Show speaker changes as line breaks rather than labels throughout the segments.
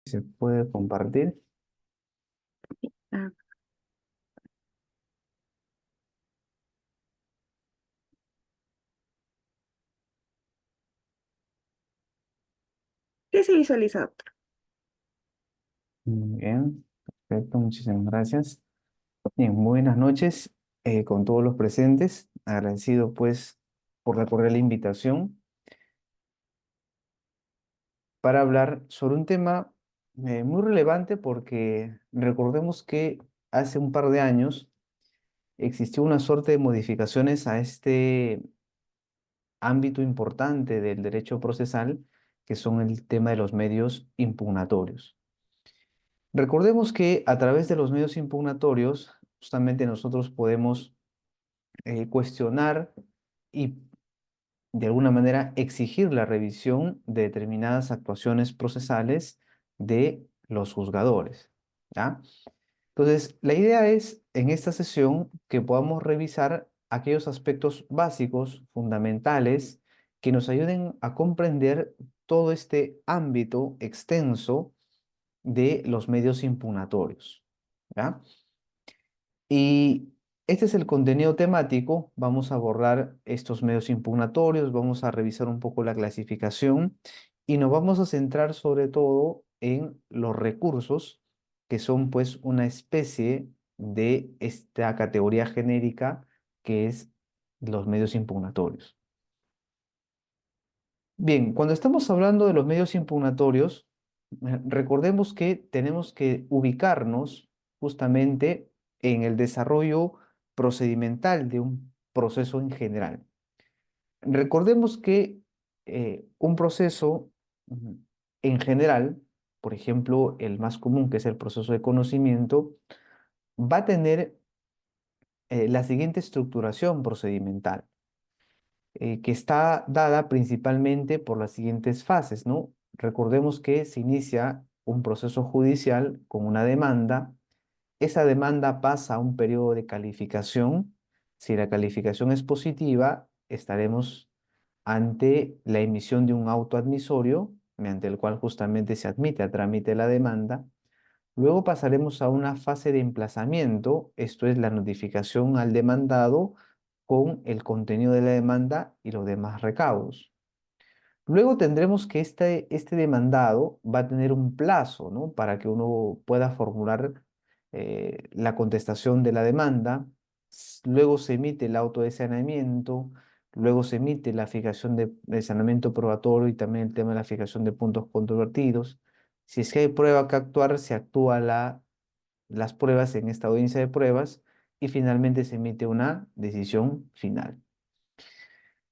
Se puede compartir.
Ah, ¿qué se visualiza?
Muy bien, perfecto, muchísimas gracias. Bien, buenas noches con todos los presentes. Agradecido pues por la cordial invitación para hablar sobre un tema muy relevante porque recordemos que hace un par de años existió una suerte de modificaciones a este ámbito importante del derecho procesal, que son el tema de los medios impugnatorios. Recordemos que a través de los medios impugnatorios, justamente nosotros podemos cuestionar y de alguna manera exigir la revisión de determinadas actuaciones procesales de los juzgadores. ¿Ya? Entonces, la idea es en esta sesión que podamos revisar aquellos aspectos básicos, fundamentales, que nos ayuden a comprender todo este ámbito extenso de los medios impugnatorios. ¿Ya? Y este es el contenido temático. Vamos a abordar estos medios impugnatorios, vamos a revisar un poco la clasificación y nos vamos a centrar sobre todo en los recursos, que son pues una especie de esta categoría genérica que es los medios impugnatorios. Bien, cuando estamos hablando de los medios impugnatorios, recordemos que tenemos que ubicarnos justamente en el desarrollo procedimental de un proceso en general. Recordemos que un proceso en general, por ejemplo, el más común, que es el proceso de conocimiento, va a tener la siguiente estructuración procedimental. Que está dada principalmente por las siguientes fases, ¿no? Recordemos que se inicia un proceso judicial con una demanda. Esa demanda pasa a un periodo de calificación. Si la calificación es positiva, estaremos ante la emisión de un auto admisorio, mediante el cual justamente se admite a trámite la demanda. Luego pasaremos a una fase de emplazamiento, esto es la notificación al demandado con el contenido de la demanda y los demás recaudos. Luego tendremos que este demandado va a tener un plazo, ¿no? Para que uno pueda formular la contestación de la demanda. Luego se emite el auto de saneamiento, luego se emite la fijación de saneamiento probatorio y también el tema de la fijación de puntos controvertidos. Si es que hay prueba que actuar, se actúa las pruebas en esta audiencia de pruebas y finalmente se emite una decisión final.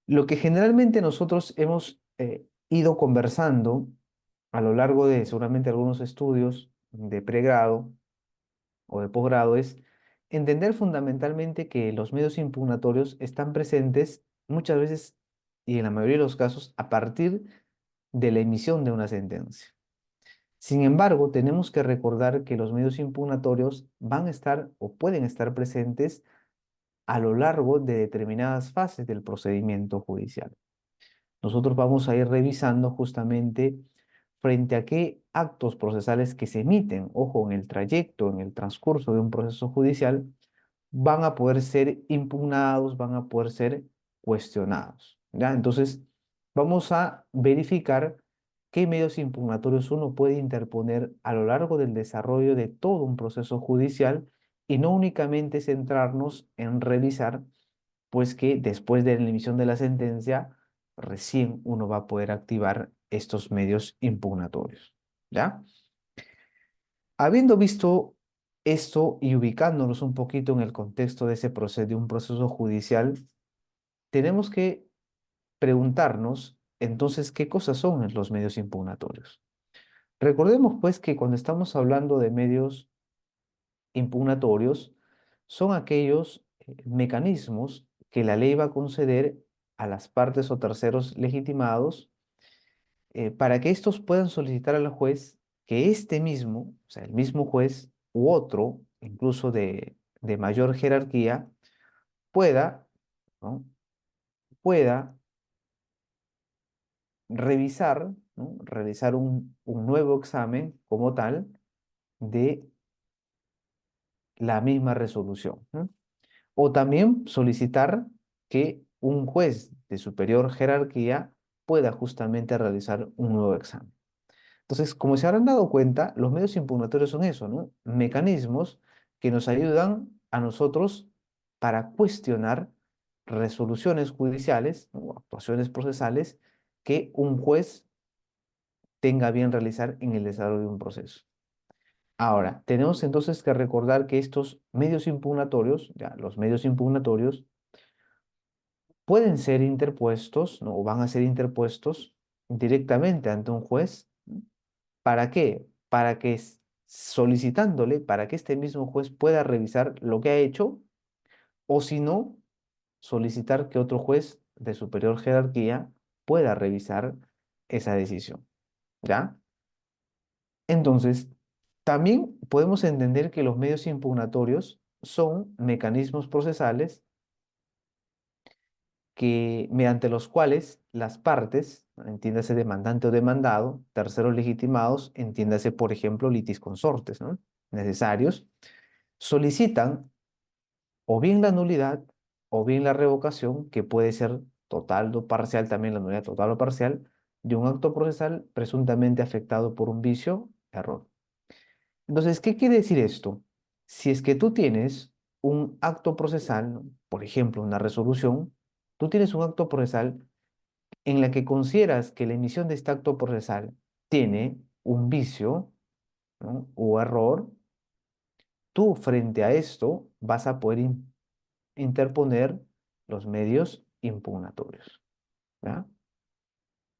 Lo que generalmente nosotros hemos ido conversando a lo largo de seguramente algunos estudios de pregrado o de posgrado es entender fundamentalmente que los medios impugnatorios están presentes muchas veces y en la mayoría de los casos a partir de la emisión de una sentencia. Sin embargo, tenemos que recordar que los medios impugnatorios van a estar o pueden estar presentes a lo largo de determinadas fases del procedimiento judicial. Nosotros vamos a ir revisando justamente frente a qué actos procesales que se emiten, ojo, en el trayecto, en el transcurso de un proceso judicial, van a poder ser impugnados, van a poder ser cuestionados. ¿Ya? Entonces, vamos a verificar qué medios impugnatorios uno puede interponer a lo largo del desarrollo de todo un proceso judicial y no únicamente centrarnos en revisar, pues que después de la emisión de la sentencia, recién uno va a poder activar estos medios impugnatorios. ¿Ya? Habiendo visto esto y ubicándonos un poquito en el contexto de ese proceso, de un proceso judicial, tenemos que preguntarnos entonces qué cosas son los medios impugnatorios. Recordemos pues que cuando estamos hablando de medios impugnatorios, son aquellos mecanismos que la ley va a conceder a las partes o terceros legitimados para que estos puedan solicitar al juez que este mismo, o sea, el mismo juez u otro, incluso de mayor jerarquía, pueda, ¿no? pueda revisar ¿no? Realizar un nuevo examen como tal de la misma resolución, ¿no? O también solicitar que un juez de superior jerarquía pueda justamente realizar un nuevo examen. Entonces, como se habrán dado cuenta, los medios impugnatorios son eso, ¿no? Mecanismos que nos ayudan a nosotros para cuestionar resoluciones judiciales, ¿no? O actuaciones procesales que un juez tenga bien realizar en el desarrollo de un proceso. Ahora, tenemos entonces que recordar que estos medios impugnatorios, ya, los medios impugnatorios, pueden ser interpuestos, ¿no? O van a ser interpuestos directamente ante un juez. ¿Para qué? Para que solicitándole, para que este mismo juez pueda revisar lo que ha hecho, o si no, solicitar que otro juez de superior jerarquía pueda revisar esa decisión, ¿ya? Entonces, también podemos entender que los medios impugnatorios son mecanismos procesales que, mediante los cuales las partes, entiéndase demandante o demandado, terceros legitimados, entiéndase, por ejemplo, litis consortes, ¿no? Necesarios, solicitan o bien la nulidad o bien la revocación, que puede ser total o parcial, también la nulidad total o parcial, de un acto procesal presuntamente afectado por un vicio, error. Entonces, ¿qué quiere decir esto? Si es que tú tienes un acto procesal, ¿no? Por ejemplo, una resolución, tú tienes un acto procesal en la que consideras que la emisión de este acto procesal tiene un vicio, ¿no? O error, tú frente a esto vas a poder interponer los medios impugnatorios, ¿ya?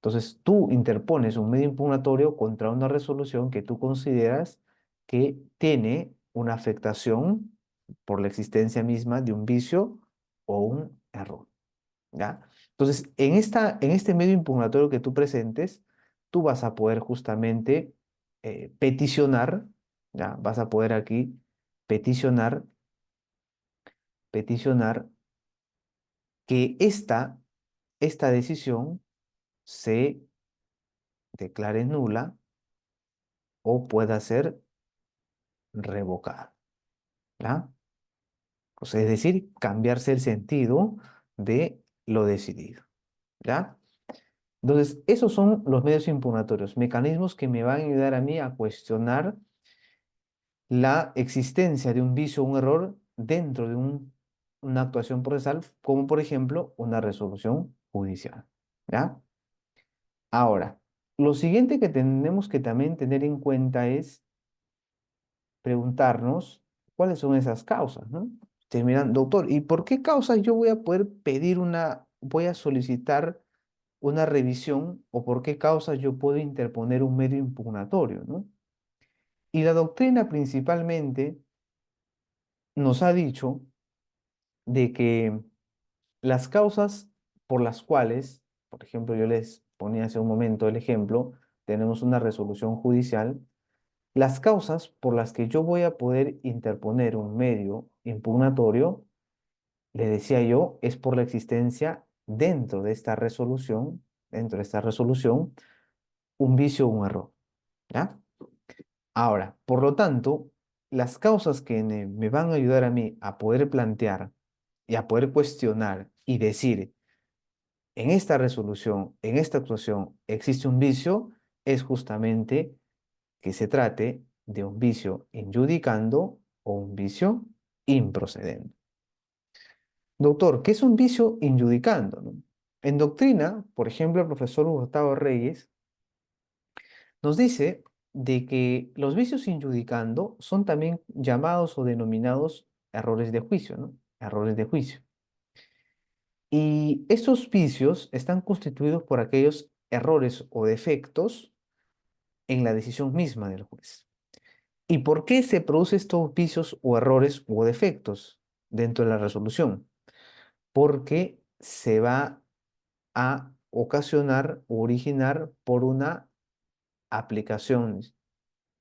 Entonces, tú interpones un medio impugnatorio contra una resolución que tú consideras que tiene una afectación por la existencia misma de un vicio o un error, ¿ya? Entonces, en este medio impugnatorio que tú presentes, tú vas a poder justamente peticionar, ¿ya? Vas a poder aquí peticionar, peticionar que esta decisión se declare nula o pueda ser revocada, ¿ya? O sea, es decir, cambiarse el sentido de lo decidido, ¿ya? Entonces, esos son los medios impugnatorios, mecanismos que me van a ayudar a mí a cuestionar la existencia de un vicio o un error dentro de una actuación procesal, como por ejemplo una resolución judicial, ¿ya? Ahora, lo siguiente que tenemos que también tener en cuenta es preguntarnos cuáles son esas causas, ¿no? Ustedes miran, doctor, ¿y por qué causas yo voy a poder voy a solicitar una revisión o por qué causas yo puedo interponer un medio impugnatorio, ¿no? Y la doctrina principalmente nos ha dicho de que las causas por las cuales, por ejemplo, yo les ponía hace un momento el ejemplo, tenemos una resolución judicial. Las causas por las que yo voy a poder interponer un medio impugnatorio, le decía yo, es por la existencia dentro de esta resolución, un vicio o un error, ¿ya? Ahora, por lo tanto, las causas que me van a ayudar a mí a poder plantear y a poder cuestionar y decir, en esta resolución, en esta actuación, existe un vicio, es justamente que se trate de un vicio injudicando o un vicio improcedente. Doctor, ¿qué es un vicio injudicando, no? En doctrina, por ejemplo, el profesor Hurtado Reyes nos dice de que los vicios injudicando son también llamados o denominados errores de juicio, ¿no? Errores de juicio. Y estos vicios están constituidos por aquellos errores o defectos en la decisión misma del juez. ¿Y por qué se producen estos vicios o errores o defectos dentro de la resolución? Porque se va a ocasionar o originar por una aplicación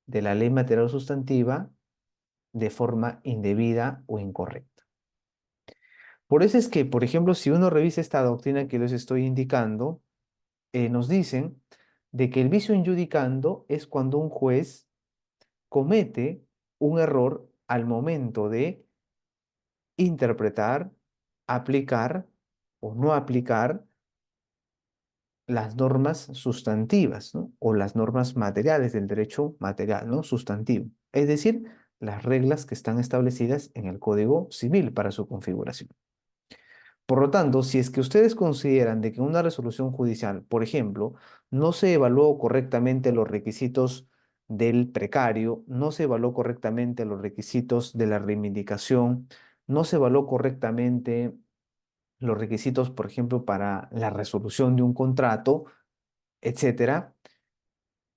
de la ley material sustantiva de forma indebida o incorrecta. Por eso es que, por ejemplo, si uno revisa esta doctrina que les estoy indicando, nos dicen de que el vicio injudicando es cuando un juez comete un error al momento de interpretar, aplicar o no aplicar las normas sustantivas, ¿no? O las normas materiales del derecho material, ¿no? Sustantivo. Es decir, las reglas que están establecidas en el Código Civil para su configuración. Por lo tanto, si es que ustedes consideran de que una resolución judicial, por ejemplo, no se evaluó correctamente los requisitos del precario, no se evaluó correctamente los requisitos de la reivindicación, no se evaluó correctamente los requisitos, por ejemplo, para la resolución de un contrato, etcétera,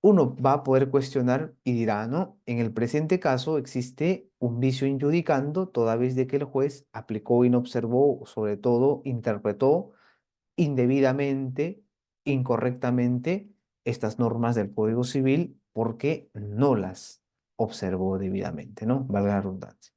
uno va a poder cuestionar y dirá, no, en el presente caso existe un vicio injudicando toda vez de que el juez aplicó y no observó, o sobre todo interpretó indebidamente, incorrectamente estas normas del Código Civil porque no las observó debidamente, ¿no? Valga la redundancia.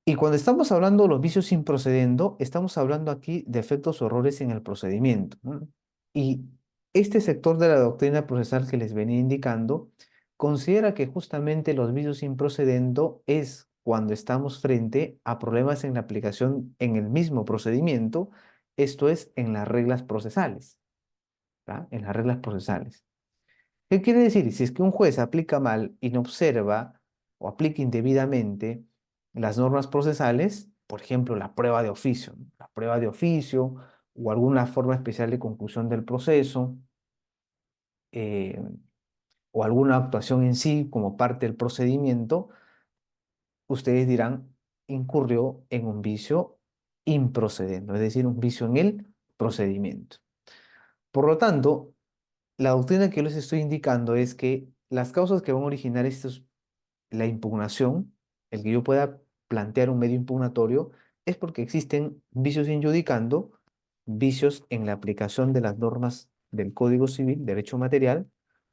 Y cuando estamos hablando de los vicios sin procedendo, estamos hablando aquí de efectos o errores en el procedimiento, ¿no? Y este sector de la doctrina procesal que les venía indicando considera que justamente los vicios sin procedendo es cuando estamos frente a problemas en la aplicación en el mismo procedimiento, esto es, en las reglas procesales, ¿tá? En las reglas procesales. ¿Qué quiere decir? Si es que un juez aplica mal y no observa o aplica indebidamente las normas procesales, por ejemplo, la prueba de oficio, ¿no? La prueba de oficio o alguna forma especial de conclusión del proceso, eh, o alguna actuación en sí como parte del procedimiento, ustedes dirán, incurrió en un vicio improcedendo, es decir, un vicio en el procedimiento. Por lo tanto, la doctrina que yo les estoy indicando es que las causas que van a originar estos, la impugnación, el que yo pueda plantear un medio impugnatorio, es porque existen vicios injudicando, vicios en la aplicación de las normas del Código Civil, derecho material,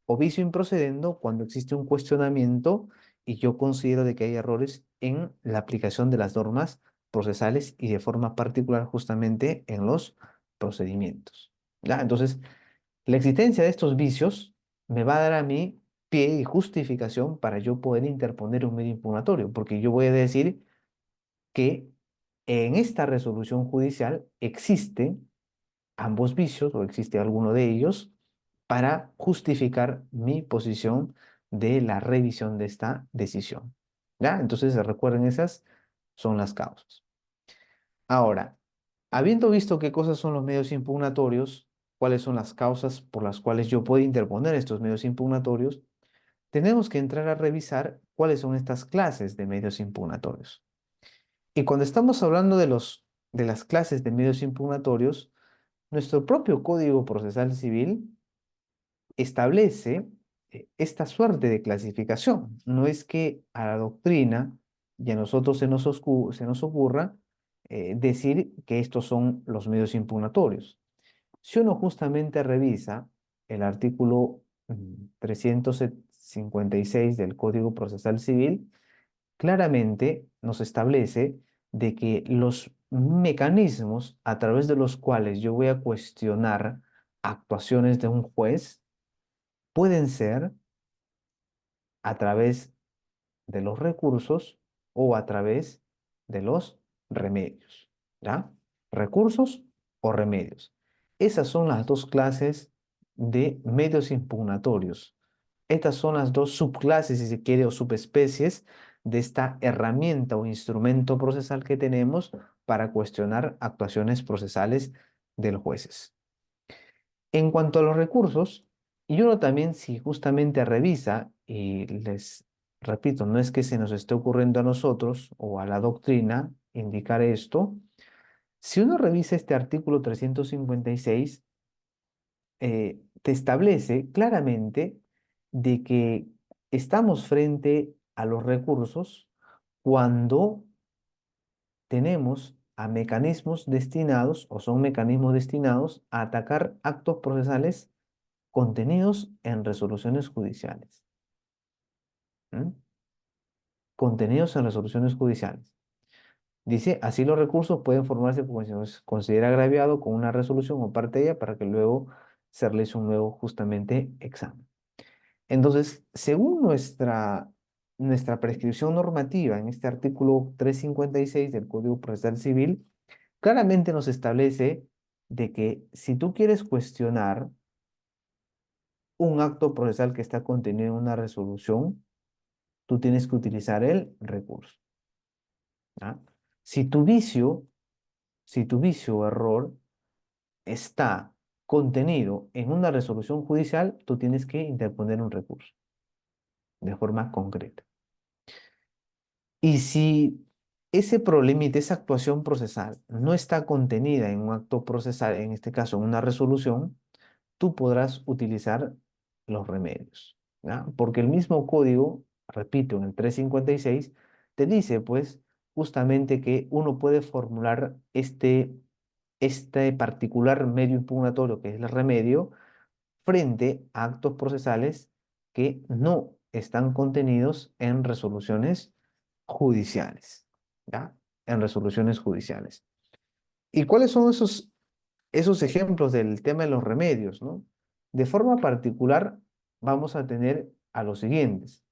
o vicio improcedendo cuando existe un cuestionamiento y yo considero de que hay errores en la aplicación de las normas procesales y de forma particular justamente en los procedimientos. ¿Ya? Entonces, la existencia de estos vicios me va a dar a mí pie y justificación para yo poder interponer un medio impugnatorio, porque yo voy a decir que en esta resolución judicial existen ambos vicios o existe alguno de ellos para justificar mi posición de la revisión de esta decisión. ¿Ya? Entonces, recuerden, esas son las causas. Ahora, habiendo visto qué cosas son los medios impugnatorios, cuáles son las causas por las cuales yo puedo interponer estos medios impugnatorios, tenemos que entrar a revisar cuáles son estas clases de medios impugnatorios. Y cuando estamos hablando de las clases de medios impugnatorios, nuestro propio Código Procesal Civil establece esta suerte de clasificación. No es que a la doctrina y a nosotros se nos ocurra decir que estos son los medios impugnatorios. Si uno justamente revisa el artículo 356 del Código Procesal Civil, claramente nos establece de que los mecanismos a través de los cuales yo voy a cuestionar actuaciones de un juez pueden ser a través de los recursos o a través de los remedios, ¿ya? Recursos o remedios. Esas son las dos clases de medios impugnatorios. Estas son las dos subclases, si se quiere, o subespecies de esta herramienta o instrumento procesal que tenemos para cuestionar actuaciones procesales de los jueces. En cuanto a los recursos, y uno también si justamente revisa, y les repito, no es que se nos esté ocurriendo a nosotros o a la doctrina indicar esto, si uno revisa este artículo 356, te establece claramente de que estamos frente a los recursos cuando tenemos a mecanismos destinados o son mecanismos destinados a atacar actos procesales contenidos en resoluciones judiciales. ¿M? Contenidos en resoluciones judiciales. Dice, así los recursos pueden formarse como si se considera agraviado con una resolución o parte de ella para que luego hacerles un nuevo justamente examen. Entonces, según nuestra prescripción normativa en este artículo 356 del Código Procesal Civil, claramente nos establece de que si tú quieres cuestionar un acto procesal que está contenido en una resolución, tú tienes que utilizar el recurso. ¿Ya? Si tu vicio, si tu vicio o error está contenido en una resolución judicial, tú tienes que interponer un recurso de forma concreta. Y si ese problemita, esa actuación procesal, no está contenida en un acto procesal, en este caso en una resolución, tú podrás utilizar los remedios, ¿ya? Porque el mismo código, repito, en el 356, te dice, pues, justamente que uno puede formular este particular medio impugnatorio, que es el remedio, frente a actos procesales que no están contenidos en resoluciones judiciales, ¿ya? En resoluciones judiciales. ¿Y cuáles son esos ejemplos del tema de los remedios, ¿no? De forma particular, vamos a tener a los siguientes.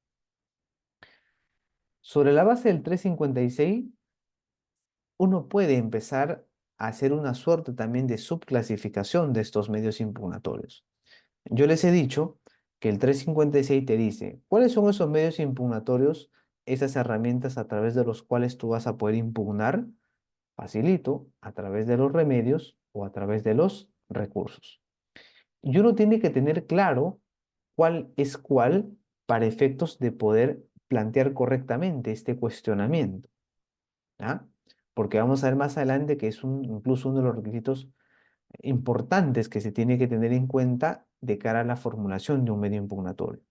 Sobre la base del 356, uno puede empezar a hacer una suerte también de subclasificación de estos medios impugnatorios. Yo les he dicho que el 356 te dice cuáles son esos medios impugnatorios, esas herramientas a través de los cuales tú vas a poder impugnar, facilito, a través de los remedios o a través de los recursos. Y uno tiene que tener claro cuál es cuál para efectos de poder plantear correctamente este cuestionamiento, ¿ah? Porque vamos a ver más adelante que es incluso uno de los requisitos importantes que se tiene que tener en cuenta de cara a la formulación de un medio impugnatorio.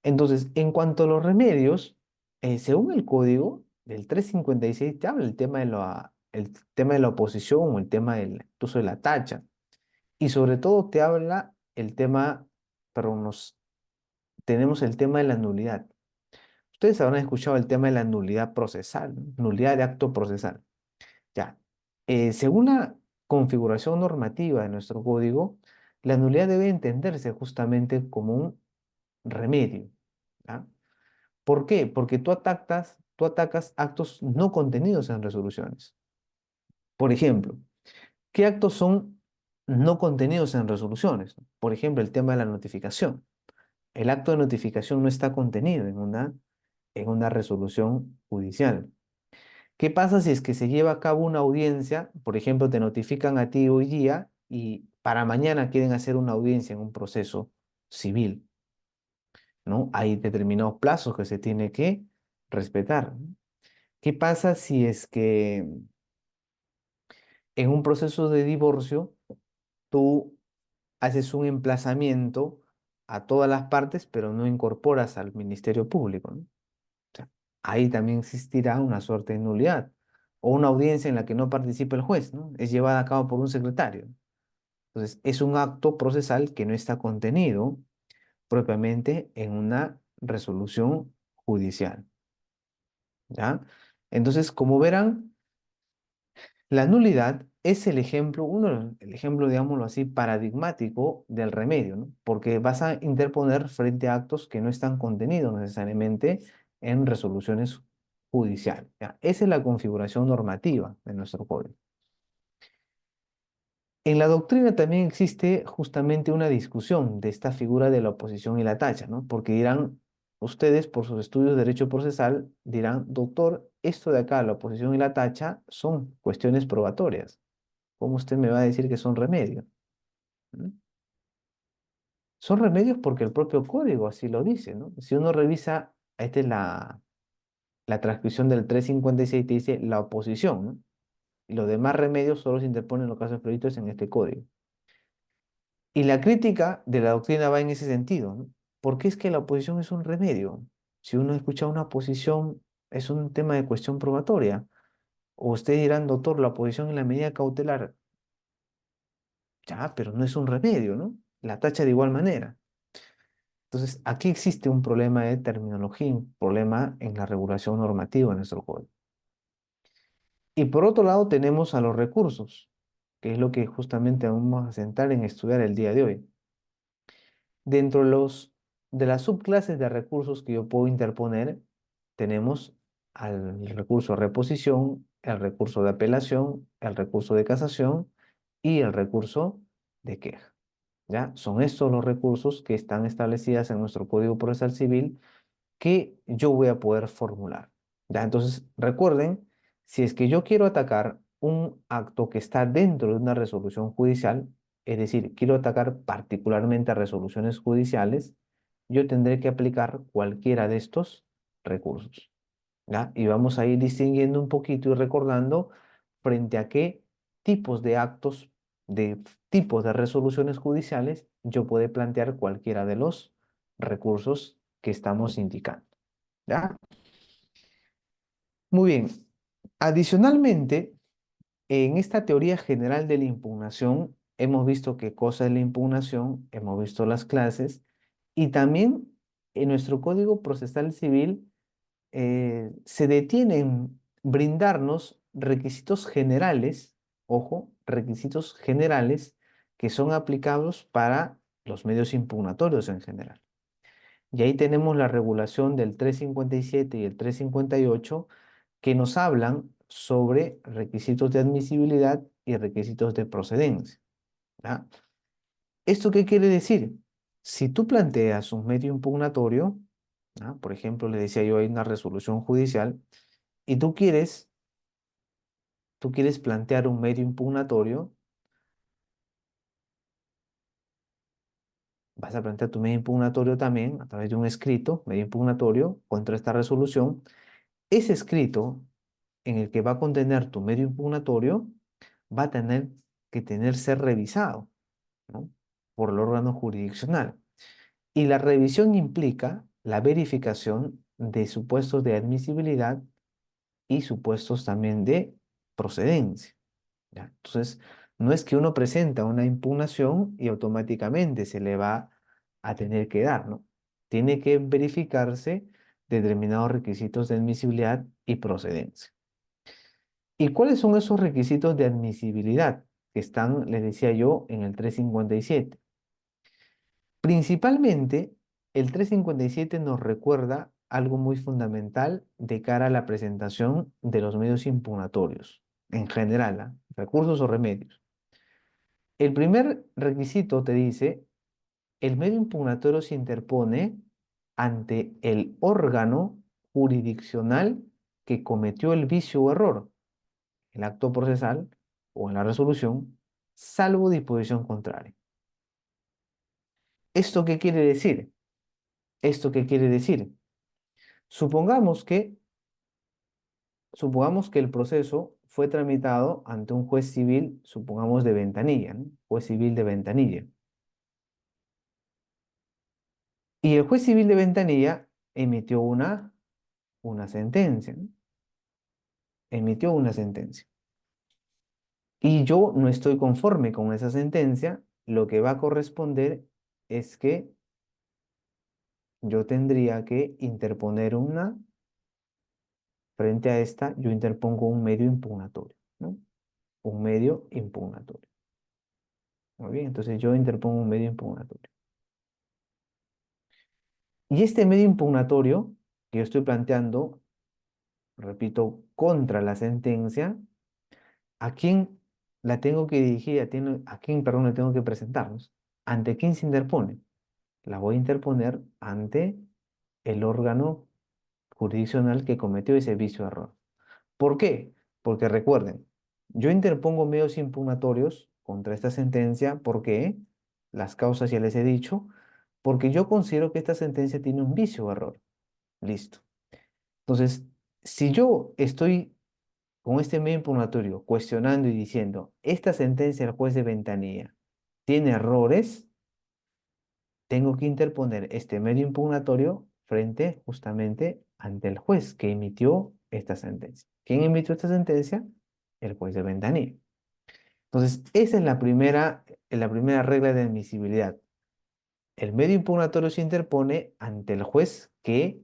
Entonces, en cuanto a los remedios, según el código del 356 te habla el tema de la oposición o el tema del uso de la tacha. Y sobre todo te habla el tema, pero tenemos el tema de la nulidad. Ustedes habrán escuchado el tema de la nulidad procesal, ¿no? Nulidad de acto procesal. Ya. Según la configuración normativa de nuestro código, la nulidad debe entenderse justamente como un remedio. ¿Ya? ¿Por qué? Porque tú atacas actos no contenidos en resoluciones. Por ejemplo, ¿qué actos son no contenidos en resoluciones? Por ejemplo, el tema de la notificación. El acto de notificación no está contenido en una resolución judicial. ¿Qué pasa si es que se lleva a cabo una audiencia? Por ejemplo, te notifican a ti hoy día y para mañana quieren hacer una audiencia en un proceso civil, ¿no? Hay determinados plazos que se tiene que respetar, ¿no? ¿Qué pasa si es que en un proceso de divorcio tú haces un emplazamiento a todas las partes, pero no incorporas al Ministerio Público, ¿no? O sea, ahí también existirá una suerte de nulidad o una audiencia en la que no participa el juez, ¿no? Es llevada a cabo por un secretario. Entonces, es un acto procesal que no está contenido propiamente en una resolución judicial, ¿ya? Entonces, como verán, la nulidad es el ejemplo, el ejemplo, digámoslo así, paradigmático del remedio, ¿no? Porque vas a interponer frente a actos que no están contenidos necesariamente en resoluciones judiciales, ¿ya? Esa es la configuración normativa de nuestro código. En la doctrina también existe justamente una discusión de esta figura de la oposición y la tacha, ¿no? Porque dirán, ustedes por sus estudios de derecho procesal, dirán, doctor, esto de acá, la oposición y la tacha, son cuestiones probatorias. ¿Cómo usted me va a decir que son remedios? ¿Mm? Son remedios porque el propio código así lo dice, ¿no? Si uno revisa, esta es la transcripción del 356, te dice la oposición, ¿no? Y los demás remedios solo se interponen en los casos previstos en este código. Y la crítica de la doctrina va en ese sentido, ¿no? ¿Por qué es que la oposición es un remedio? Si uno escucha una oposición, es un tema de cuestión probatoria. O ustedes dirán, doctor, la oposición en la medida cautelar, ya, pero no es un remedio, ¿no? La tacha de igual manera. Entonces, aquí existe un problema de terminología, un problema en la regulación normativa de nuestro código. Y por otro lado, tenemos a los recursos. que es lo que justamente vamos a sentar en estudiar el día de hoy. Dentro de las subclases de recursos que yo puedo interponer, tenemos al recurso de reposición, el recurso de apelación, el recurso de casación y el recurso de queja. ¿Ya? Son estos los recursos que están establecidos en nuestro Código Procesal Civil que yo voy a poder formular. ¿Ya? Entonces, recuerden, si es que yo quiero atacar un acto que está dentro de una resolución judicial, es decir, quiero atacar particularmente a resoluciones judiciales, yo tendré que aplicar cualquiera de estos recursos. ¿Ya? Y vamos a ir distinguiendo un poquito y recordando frente a qué tipos de actos, de tipos de resoluciones judiciales, yo puedo plantear cualquiera de los recursos que estamos indicando. ¿Ya? Muy bien. Adicionalmente, en esta teoría general de la impugnación, hemos visto qué cosa es la impugnación, hemos visto las clases y también en nuestro Código Procesal Civil se detiene en brindarnos requisitos generales, ojo, requisitos generales que son aplicables para los medios impugnatorios en general. Y ahí tenemos la regulación del 357 y el 358 que nos hablan sobre requisitos de admisibilidad y requisitos de procedencia. ¿Ya? ¿Esto qué quiere decir? Si tú planteas un medio impugnatorio, ¿ya? Por ejemplo, le decía yo, hay una resolución judicial y tú quieres plantear un medio impugnatorio, vas a plantear tu medio impugnatorio también a través de un escrito, medio impugnatorio contra esta resolución. Ese escrito en el que va a contener tu medio impugnatorio va a tener que ser revisado, ¿no? Por el órgano jurisdiccional. Y la revisión implica la verificación de supuestos de admisibilidad y supuestos también de procedencia. ¿Ya? Entonces, no es que uno presenta una impugnación y automáticamente se le va a tener que dar, ¿no? Tiene que verificarse determinados requisitos de admisibilidad y procedencia. ¿Y cuáles son esos requisitos de admisibilidad que están, les decía yo, en el 357? Principalmente, el 357 nos recuerda algo muy fundamental de cara a la presentación de los medios impugnatorios, en general, ¿ah? Recursos o remedios. El primer requisito te dice, el medio impugnatorio se interpone ante el órgano jurisdiccional que cometió el vicio o error, el acto procesal o en la resolución, salvo disposición contraria. ¿Esto qué quiere decir? ¿Esto qué quiere decir? Supongamos que, supongamos que el proceso fue tramitado ante un juez civil, supongamos de Ventanilla, ¿no? Juez civil de Ventanilla. Y el juez civil de Ventanilla emitió una sentencia, ¿no? Emitió una sentencia. Y yo no estoy conforme con esa sentencia, lo que va a corresponder es que yo tendría que interponer frente a esta, yo interpongo un medio impugnatorio, ¿no? Un medio impugnatorio. Muy bien, entonces yo interpongo un medio impugnatorio. Y este medio impugnatorio que yo estoy planteando, repito, contra la sentencia, ¿a quién la tengo que dirigir? ¿A quién, perdón, le tengo que presentarnos? ¿Ante quién se interpone? La voy a interponer ante el órgano jurisdiccional que cometió ese vicio de error. ¿Por qué? Porque recuerden, yo interpongo medios impugnatorios contra esta sentencia porque las causas ya les he dicho, porque yo considero que esta sentencia tiene un vicio o error. Listo. Entonces, si yo estoy con este medio impugnatorio cuestionando y diciendo, esta sentencia del juez de Ventanilla tiene errores, tengo que interponer este medio impugnatorio frente justamente ante el juez que emitió esta sentencia. ¿Quién emitió esta sentencia? El juez de Ventanilla. Entonces, esa es la primera regla de admisibilidad. El medio impugnatorio se interpone ante el juez que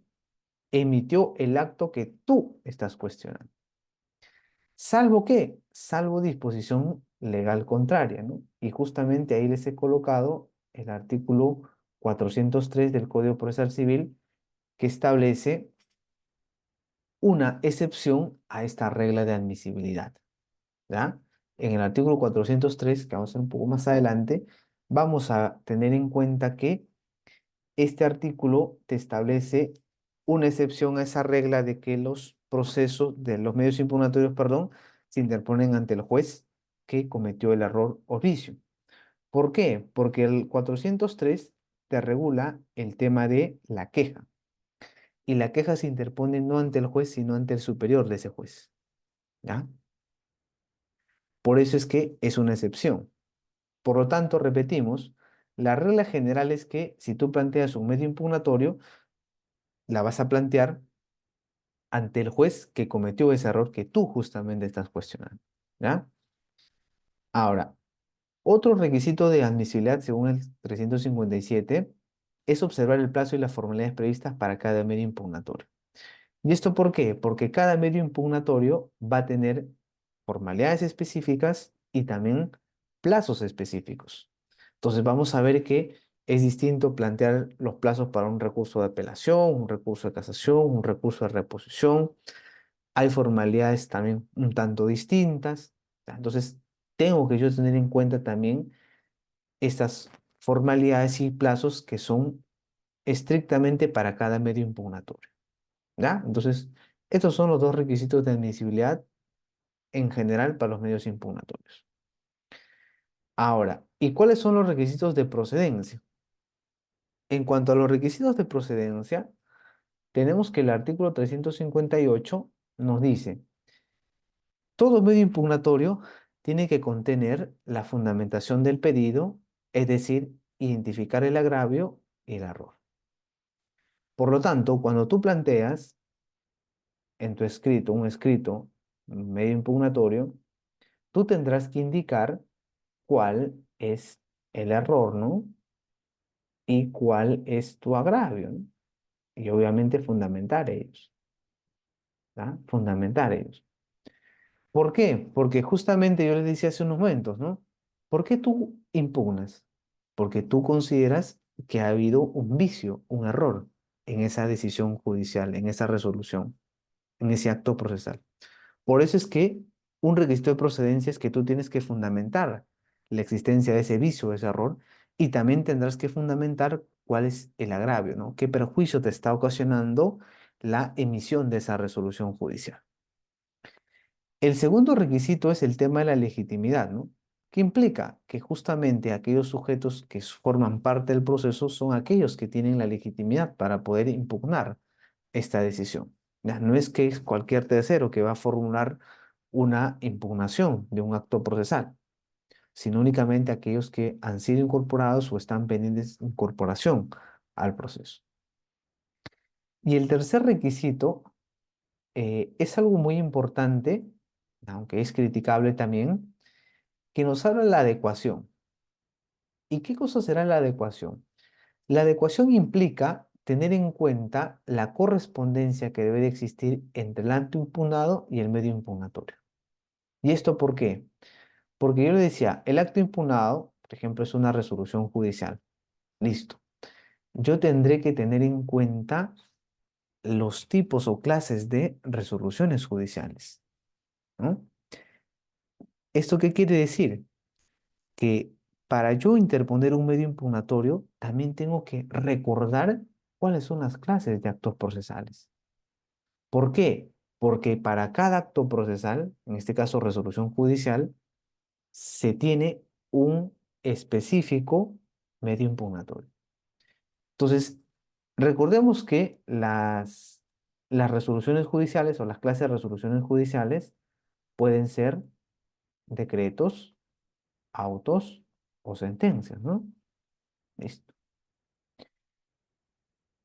emitió el acto que tú estás cuestionando. Salvo disposición legal contraria, ¿no? Y justamente ahí les he colocado el artículo 403 del Código Procesal Civil que establece una excepción a esta regla de admisibilidad, ¿ya? En el artículo 403, que vamos a ver un poco más adelante, vamos a tener en cuenta que este artículo te establece una excepción a esa regla de que los procesos de los medios impugnatorios, perdón, se interponen ante el juez que cometió el error o vicio. ¿Por qué? Porque el 403 te regula el tema de la queja. Y la queja se interpone no ante el juez, sino ante el superior de ese juez. ¿Ya? Por eso es que es una excepción. Por lo tanto, repetimos, la regla general es que si tú planteas un medio impugnatorio, la vas a plantear ante el juez que cometió ese error que tú justamente estás cuestionando. ¿Ya? Ahora, otro requisito de admisibilidad según el 357 es observar el plazo y las formalidades previstas para cada medio impugnatorio. ¿Y esto por qué? Porque cada medio impugnatorio va a tener formalidades específicas y también plazos específicos. Entonces vamos a ver que es distinto plantear los plazos para un recurso de apelación, un recurso de casación, un recurso de reposición. Hay formalidades también un tanto distintas. Entonces tengo que yo tener en cuenta también estas formalidades y plazos que son estrictamente para cada medio impugnatorio. ¿Ya? Entonces, estos son los dos requisitos de admisibilidad en general para los medios impugnatorios. Ahora, ¿y cuáles son los requisitos de procedencia? En cuanto a los requisitos de procedencia, tenemos que el artículo 358 nos dice, todo medio impugnatorio tiene que contener la fundamentación del pedido, es decir, identificar el agravio y el error. Por lo tanto, cuando tú planteas en tu escrito, un medio impugnatorio, tú tendrás que indicar cuál es el error, ¿no? Y cuál es tu agravio, ¿no? Y obviamente fundamentar ellos, ¿tá? Fundamentar ellos. ¿Por qué? Porque justamente yo les decía hace unos momentos, ¿no? ¿Por qué tú impugnas? Porque tú consideras que ha habido un vicio, un error en esa decisión judicial, en esa resolución, en ese acto procesal. Por eso es que un requisito de procedencia es que tú tienes que fundamentar la existencia de ese vicio, de ese error, y también tendrás que fundamentar cuál es el agravio, ¿no? ¿Qué perjuicio te está ocasionando la emisión de esa resolución judicial? El segundo requisito es el tema de la legitimidad, ¿no? Que implica que justamente aquellos sujetos que forman parte del proceso son aquellos que tienen la legitimidad para poder impugnar esta decisión. Ya, no es que es cualquier tercero que va a formular una impugnación de un acto procesal, sino únicamente aquellos que han sido incorporados o están pendientes de incorporación al proceso. Y el tercer requisito es algo muy importante, aunque es criticable también, que nos habla de la adecuación. ¿Y qué cosa será la adecuación? La adecuación implica tener en cuenta la correspondencia que debe de existir entre el acto impugnado y el medio impugnatorio. ¿Y esto por qué? Porque yo le decía, el acto impugnado, por ejemplo, es una resolución judicial. Listo. Yo tendré que tener en cuenta los tipos o clases de resoluciones judiciales, ¿no? ¿Esto qué quiere decir? Que para yo interponer un medio impugnatorio, también tengo que recordar cuáles son las clases de actos procesales. ¿Por qué? Porque para cada acto procesal, en este caso resolución judicial, se tiene un específico medio impugnatorio. Entonces, recordemos que las resoluciones judiciales o las clases de resoluciones judiciales pueden ser decretos, autos o sentencias, ¿no? Listo.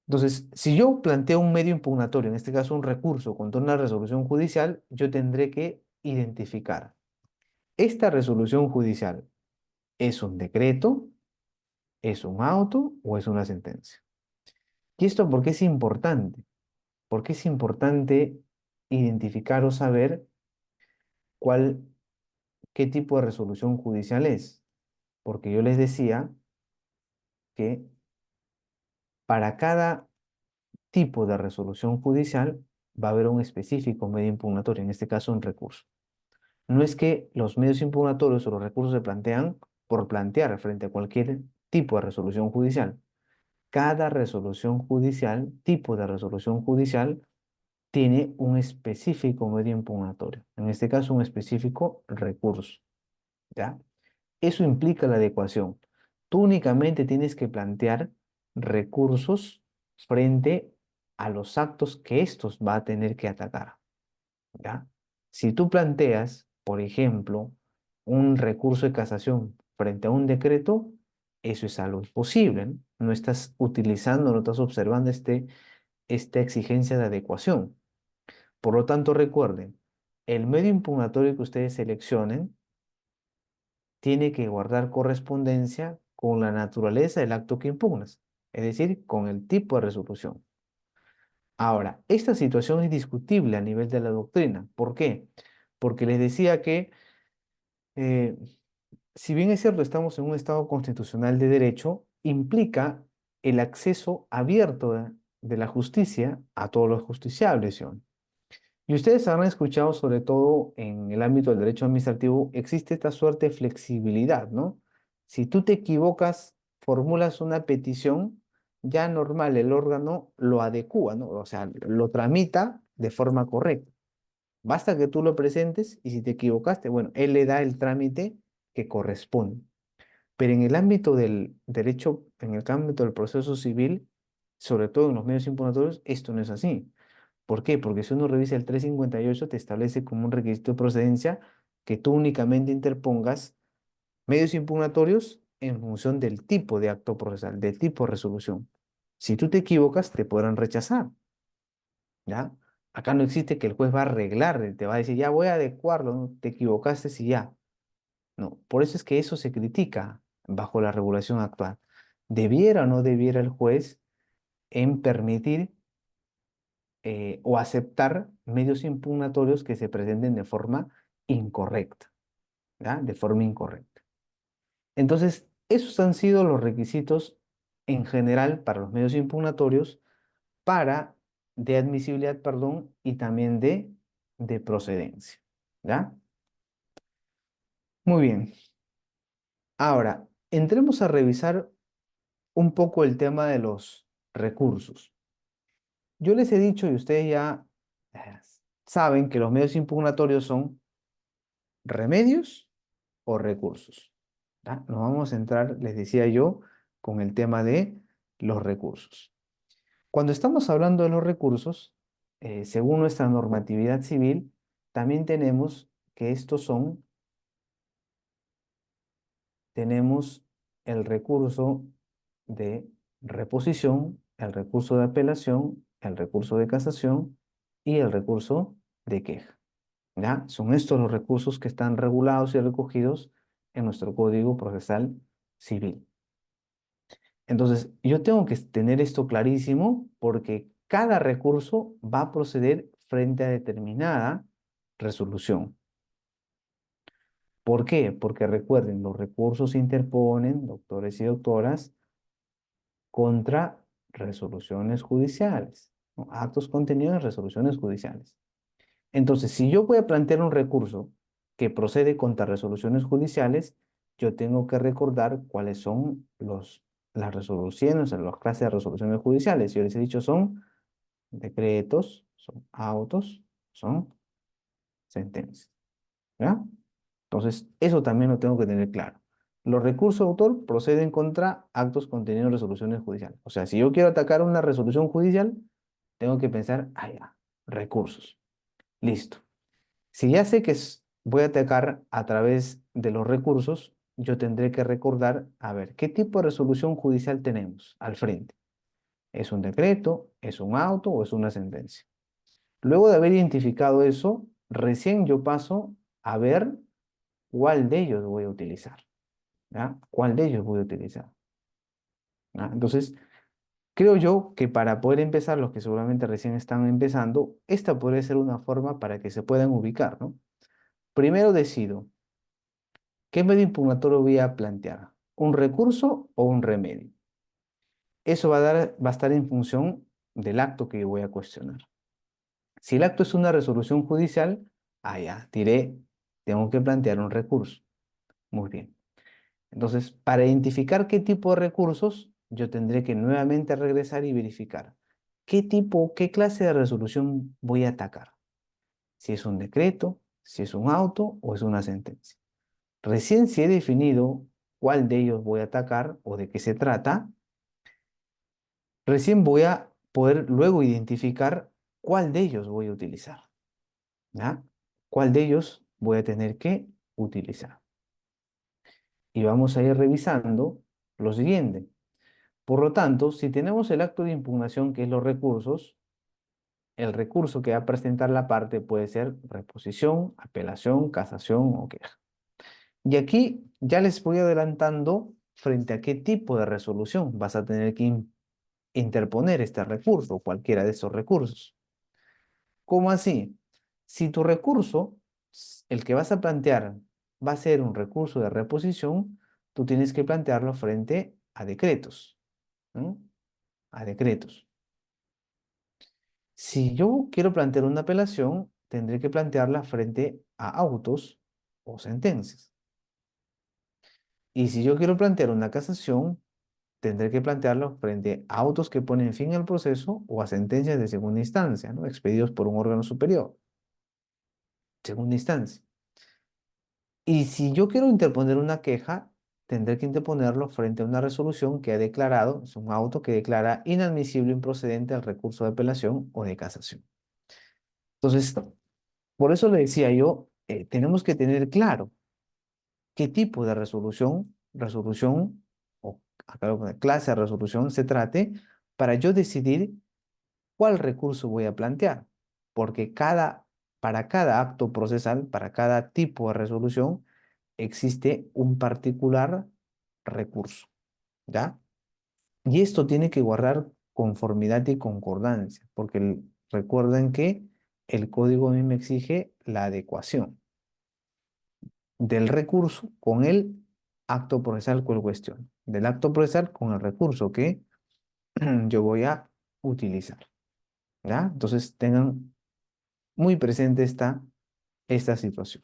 Entonces, si yo planteo un medio impugnatorio, en este caso un recurso contra una resolución judicial, yo tendré que identificar, ¿esta resolución judicial es un decreto, es un auto o es una sentencia? ¿Y esto por qué es importante? Porque es importante identificar o saber cuál qué tipo de resolución judicial es, porque yo les decía que para cada tipo de resolución judicial va a haber un específico medio impugnatorio, en este caso un recurso. No es que los medios impugnatorios o los recursos se plantean por plantear frente a cualquier tipo de resolución judicial. Cada resolución judicial, tipo de resolución judicial, tiene un específico medio impugnatorio, en este caso un específico recurso, ¿ya? Eso implica la adecuación. Tú únicamente tienes que plantear recursos frente a los actos que estos va a tener que atacar, ¿ya? Si tú planteas, por ejemplo, un recurso de casación frente a un decreto, eso es algo imposible, ¿no? No estás utilizando, no estás observando esta exigencia de adecuación. Por lo tanto, recuerden, el medio impugnatorio que ustedes seleccionen tiene que guardar correspondencia con la naturaleza del acto que impugnas, es decir, con el tipo de resolución. Ahora, esta situación es discutible a nivel de la doctrina. ¿Por qué? Porque les decía que, eh, si bien es cierto, estamos en un Estado constitucional de derecho, implica el acceso abierto de la justicia a todos los justiciables, ¿sí? Y ustedes habrán escuchado, sobre todo en el ámbito del derecho administrativo, existe esta suerte de flexibilidad, ¿no? Si tú te equivocas, formulas una petición, ya normal, el órgano lo adecúa, ¿no? O sea, lo tramita de forma correcta. Basta que tú lo presentes y si te equivocaste, bueno, él le da el trámite que corresponde. Pero en el ámbito del derecho, en el ámbito del proceso civil, sobre todo en los medios impugnatorios, esto no es así. ¿Por qué? Porque si uno revisa el 358 te establece como un requisito de procedencia que tú únicamente interpongas medios impugnatorios en función del tipo de acto procesal, del tipo de resolución. Si tú te equivocas, te podrán rechazar, ¿ya? Acá no existe que el juez va a arreglar, te va a decir, ya voy a adecuarlo, ¿no? Te equivocaste y ya. No, por eso es que eso se critica bajo la regulación actual. ¿Debiera o no debiera el juez en permitir o aceptar medios impugnatorios que se presenten de forma incorrecta, ¿ya? De forma incorrecta? Entonces, esos han sido los requisitos en general para los medios impugnatorios para de admisibilidad, perdón, y también de procedencia, ¿ya? Muy bien. Ahora, entremos a revisar un poco el tema de los recursos. Yo les he dicho y ustedes ya eh, saben que los medios impugnatorios son remedios o recursos, ¿ya? Nos vamos a entrar, les decía yo, con el tema de los recursos. Cuando estamos hablando de los recursos, según nuestra normatividad civil, también tenemos que tenemos el recurso de reposición, el recurso de apelación, el recurso de casación y el recurso de queja, ¿ya? Son estos los recursos que están regulados y recogidos en nuestro Código Procesal Civil. Entonces, yo tengo que tener esto clarísimo porque cada recurso va a proceder frente a determinada resolución. ¿Por qué? Porque recuerden, los recursos se interponen, doctores y doctoras, contra resoluciones judiciales, ¿no? Actos contenidos en resoluciones judiciales. Entonces, si yo voy a plantear un recurso que procede contra resoluciones judiciales, yo tengo que recordar cuáles son las resoluciones, o las clases de resoluciones judiciales. Yo les he dicho son decretos, son autos, son sentencias, ¿ya? Entonces, eso también lo tengo que tener claro. Los recursos de autor proceden contra actos contenidos en resoluciones judiciales. O sea, si yo quiero atacar una resolución judicial, tengo que pensar, ah, ya, recursos. Listo. Si ya sé que voy a atacar a través de los recursos, yo tendré que recordar, a ver, ¿qué tipo de resolución judicial tenemos al frente? ¿Es un decreto, es un auto o es una sentencia? Luego de haber identificado eso, recién yo paso a ver cuál de ellos voy a utilizar, ¿ya? ¿Cuál de ellos voy a utilizar? ¿Ya? Entonces, creo yo que para poder empezar, los que seguramente recién están empezando, esta podría ser una forma para que se puedan ubicar, ¿no? Primero decido. ¿Qué medio impugnatorio voy a plantear? ¿Un recurso o un remedio? Eso va a estar en función del acto que yo voy a cuestionar. Si el acto es una resolución judicial, ya, diré, tengo que plantear un recurso. Muy bien. Entonces, para identificar qué tipo de recursos, yo tendré que nuevamente regresar y verificar qué tipo, qué clase de resolución voy a atacar. Si es un decreto, si es un auto o es una sentencia. Recién si he definido cuál de ellos voy a atacar o de qué se trata, recién voy a poder luego identificar cuál de ellos voy a utilizar. ¿Ya? ¿Cuál de ellos voy a tener que utilizar? Y vamos a ir revisando lo siguiente. Por lo tanto, si tenemos el acto de impugnación, que es los recursos, el recurso que va a presentar la parte puede ser reposición, apelación, casación o queja. Y aquí ya les voy adelantando frente a qué tipo de resolución vas a tener que interponer este recurso, cualquiera de esos recursos. ¿Cómo así? Si tu recurso, el que vas a plantear, va a ser un recurso de reposición, tú tienes que plantearlo frente a decretos, ¿no? A decretos. Si yo quiero plantear una apelación, tendré que plantearla frente a autos o sentencias. Y si yo quiero plantear una casación, tendré que plantearlo frente a autos que ponen fin al proceso o a sentencias de segunda instancia, ¿no? Expedidos por un órgano superior, segunda instancia. Y si yo quiero interponer una queja, tendré que interponerlo frente a una resolución que ha declarado, es un auto que declara inadmisible o improcedente el recurso de apelación o de casación. Entonces, por eso le decía yo, tenemos que tener claro qué tipo de resolución o acá lo pone, clase de resolución se trate para yo decidir cuál recurso voy a plantear. Porque para cada acto procesal, para cada tipo de resolución, existe un particular recurso, ¿ya? Y esto tiene que guardar conformidad y concordancia, porque recuerden que el código a mí me exige la adecuación del recurso con el acto procesal con cuestión, del acto procesal con el recurso que yo voy a utilizar, ¿ya? Entonces tengan muy presente esta situación.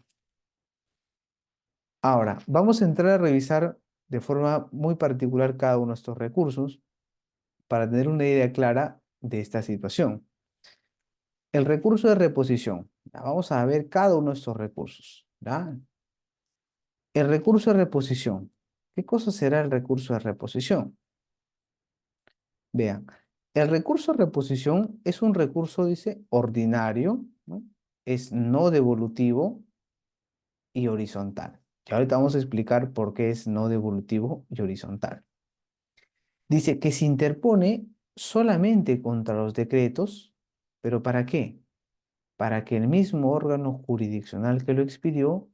Ahora, vamos a entrar a revisar de forma muy particular cada uno de estos recursos para tener una idea clara de esta situación. El recurso de reposición. Ya, vamos a ver cada uno de estos recursos, ¿ya? El recurso de reposición. ¿Qué cosa será el recurso de reposición? Vean, el recurso de reposición es un recurso, dice, ordinario, ¿no? Es no devolutivo y horizontal. Y ahorita vamos a explicar por qué es no devolutivo y horizontal. Dice que se interpone solamente contra los decretos, pero ¿para qué? Para que el mismo órgano jurisdiccional que lo expidió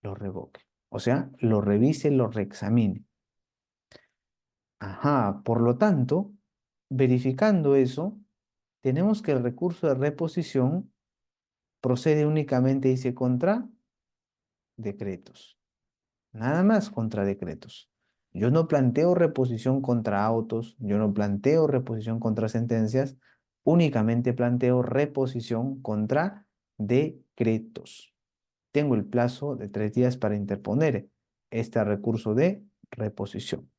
lo revoque. O sea, lo revise, lo reexamine. Ajá, por lo tanto, verificando eso, tenemos que el recurso de reposición procede únicamente, dice, contra decretos. Nada más contra decretos. Yo no planteo reposición contra autos, yo no planteo reposición contra sentencias, únicamente planteo reposición contra decretos. Tengo el plazo de 3 días para interponer este recurso de reposición.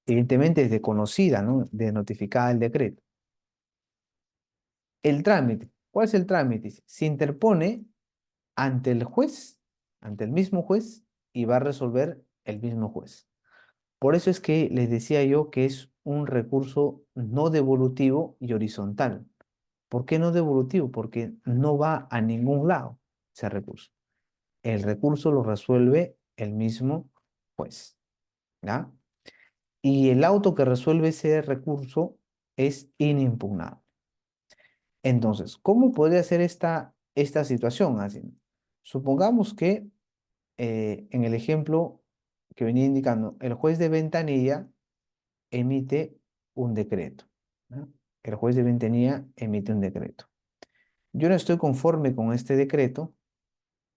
Evidentemente es de conocida, ¿no? De notificada el decreto. El trámite. ¿Cuál es el trámite? Se interpone ante el juez, ante el mismo juez, y va a resolver el mismo juez. Por eso es que les decía yo que es un recurso no devolutivo y horizontal. ¿Por qué no devolutivo? Porque no va a ningún lado ese recurso. El recurso lo resuelve el mismo juez, ¿ya? Y el auto que resuelve ese recurso es inimpugnable. Entonces, ¿cómo podría ser esta situación? Así, supongamos que en el ejemplo que venía indicando, el juez de Ventanilla emite un decreto, ¿no? El juez de Ventanilla emite un decreto. Yo no estoy conforme con este decreto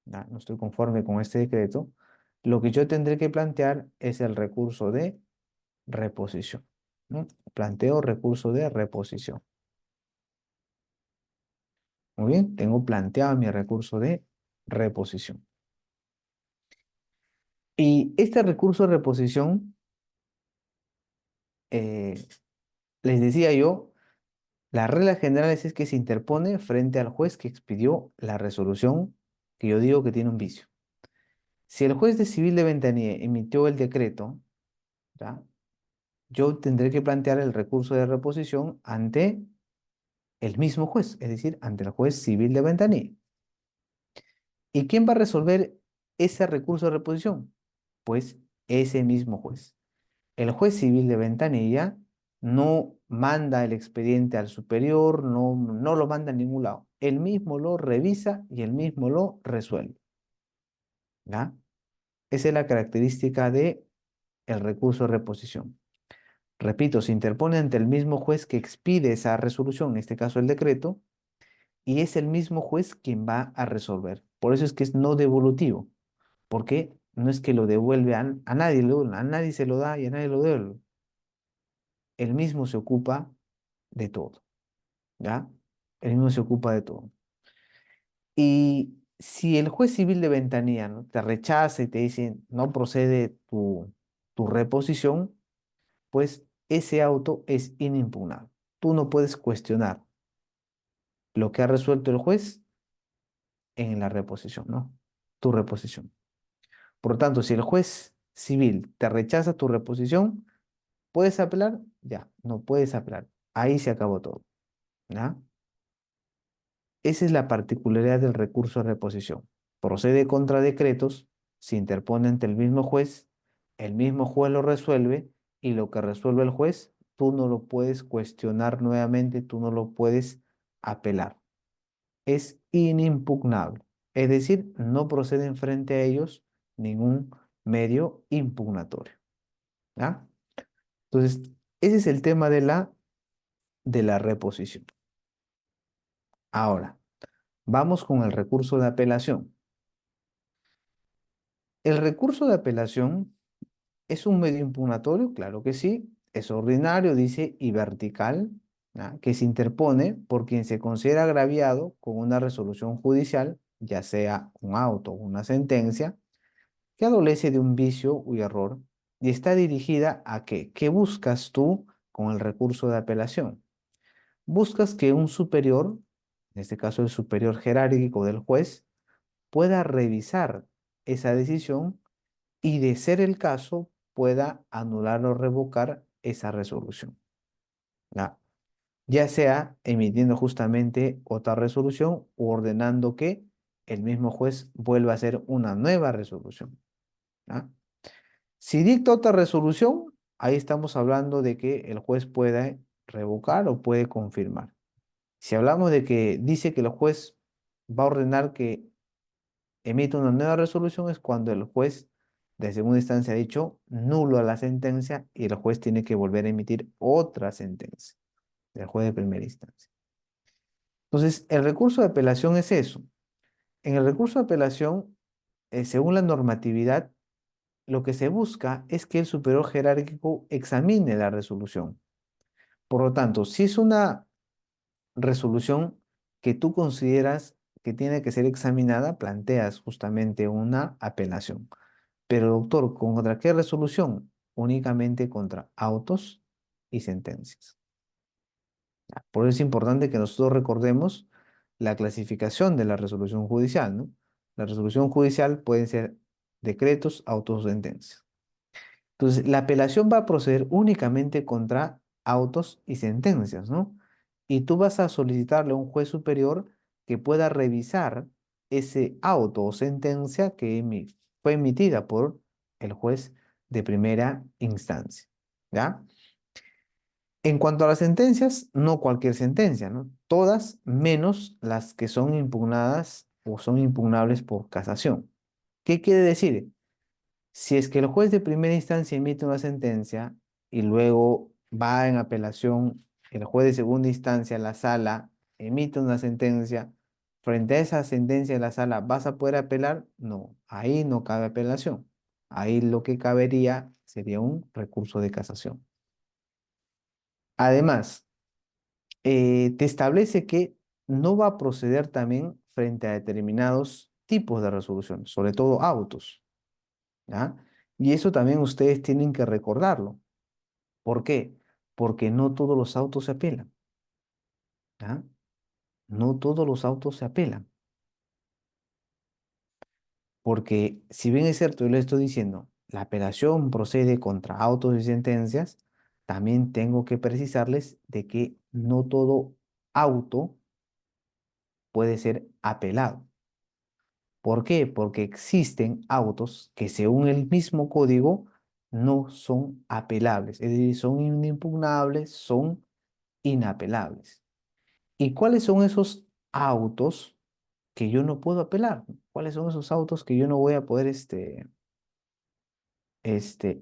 ¿ya? No estoy conforme con este decreto, lo que yo tendré que plantear es el recurso de reposición, ¿no? Planteo recurso de reposición. Muy bien, tengo planteado mi recurso de reposición. Y este recurso de reposición, eh, les decía yo, las reglas generales es que se interpone frente al juez que expidió la resolución que yo digo que tiene un vicio. Si el juez de civil de Ventanilla emitió el decreto, ¿ya? Yo tendré que plantear el recurso de reposición ante el mismo juez, es decir, ante el juez civil de Ventanilla. ¿Y quién va a resolver ese recurso de reposición? Pues ese mismo juez. El juez civil de Ventanilla no manda el expediente al superior, no lo manda a ningún lado. Él mismo lo revisa y él mismo lo resuelve. ¿Ya? Esa es la característica de el recurso de reposición. Repito, se interpone ante el mismo juez que expide esa resolución, en este caso el decreto, y es el mismo juez quien va a resolver. Por eso es que es no devolutivo, porque no es que lo devuelve a nadie, a nadie se lo da y a nadie lo devuelve. Él mismo se ocupa de todo, ¿ya? Él mismo se ocupa de todo. Y si el juez civil de Ventanilla, ¿no?, te rechaza y te dice no procede tu reposición, pues ese auto es inimpugnable. Tú no puedes cuestionar lo que ha resuelto el juez en la reposición, ¿no? Tu reposición. Por lo tanto, si el juez civil te rechaza tu reposición, ¿puedes apelar? Ya, no puedes apelar. Ahí se acabó todo, ¿ya? Esa es la particularidad del recurso de reposición. Procede contra decretos, se interpone ante el mismo juez lo resuelve y lo que resuelve el juez, tú no lo puedes cuestionar nuevamente, tú no lo puedes apelar. Es inimpugnable. Es decir, no procede en frente a ellos ningún medio impugnatorio. ¿Ya? Entonces, ese es el tema de la reposición. Ahora, vamos con el recurso de apelación. El recurso de apelación es un medio impugnatorio, claro que sí, es ordinario, dice, y vertical, ¿ya?, que se interpone por quien se considera agraviado con una resolución judicial, ya sea un auto o una sentencia, que adolece de un vicio u error y está dirigida a qué. ¿Qué buscas tú con el recurso de apelación? Buscas que un superior, en este caso el superior jerárquico del juez, pueda revisar esa decisión y, de ser el caso, pueda anular o revocar esa resolución. ¿Ya? Ya sea emitiendo justamente otra resolución u ordenando que el mismo juez vuelva a hacer una nueva resolución. ¿Ya? Si dicta otra resolución, ahí estamos hablando de que el juez puede revocar o puede confirmar. Si hablamos de que dice que el juez va a ordenar que emita una nueva resolución, es cuando el juez de segunda instancia ha dicho nulo a la sentencia y el juez tiene que volver a emitir otra sentencia del juez de primera instancia. Entonces, el recurso de apelación es eso. En el recurso de apelación, según la normatividad, lo que se busca es que el superior jerárquico examine la resolución. Por lo tanto, si es una resolución que tú consideras que tiene que ser examinada, planteas justamente una apelación. Pero, doctor, ¿contra qué resolución? Únicamente contra autos y sentencias. Por eso es importante que nosotros recordemos la clasificación de la resolución judicial, ¿no? La resolución judicial pueden ser decretos, autos o sentencias. Entonces, la apelación va a proceder únicamente contra autos y sentencias, ¿no? Y tú vas a solicitarle a un juez superior que pueda revisar ese auto o sentencia que fue emitida por el juez de primera instancia, ¿ya? En cuanto a las sentencias, no cualquier sentencia, ¿no? Todas menos las que son impugnadas o son impugnables por casación. ¿Qué quiere decir? Si es que el juez de primera instancia emite una sentencia y luego va en apelación, el juez de segunda instancia, la sala, emite una sentencia frente a esa sentencia de la sala, ¿vas a poder apelar? No, ahí no cabe apelación. Ahí lo que cabería sería un recurso de casación. Además, te establece que no va a proceder también frente a determinados tipos de resoluciones, sobre todo autos, ¿ya? Y eso también ustedes tienen que recordarlo. ¿Por qué? Porque no todos los autos se apelan, ¿ya? No todos los autos se apelan. Porque si bien es cierto, yo le estoy diciendo, la apelación procede contra autos y sentencias, también tengo que precisarles de que no todo auto puede ser apelado. ¿Por qué? Porque existen autos que según el mismo código no son apelables, es decir, son inimpugnables, son inapelables. ¿Y cuáles son esos autos que yo no puedo apelar? ¿Cuáles son esos autos que yo no voy a poder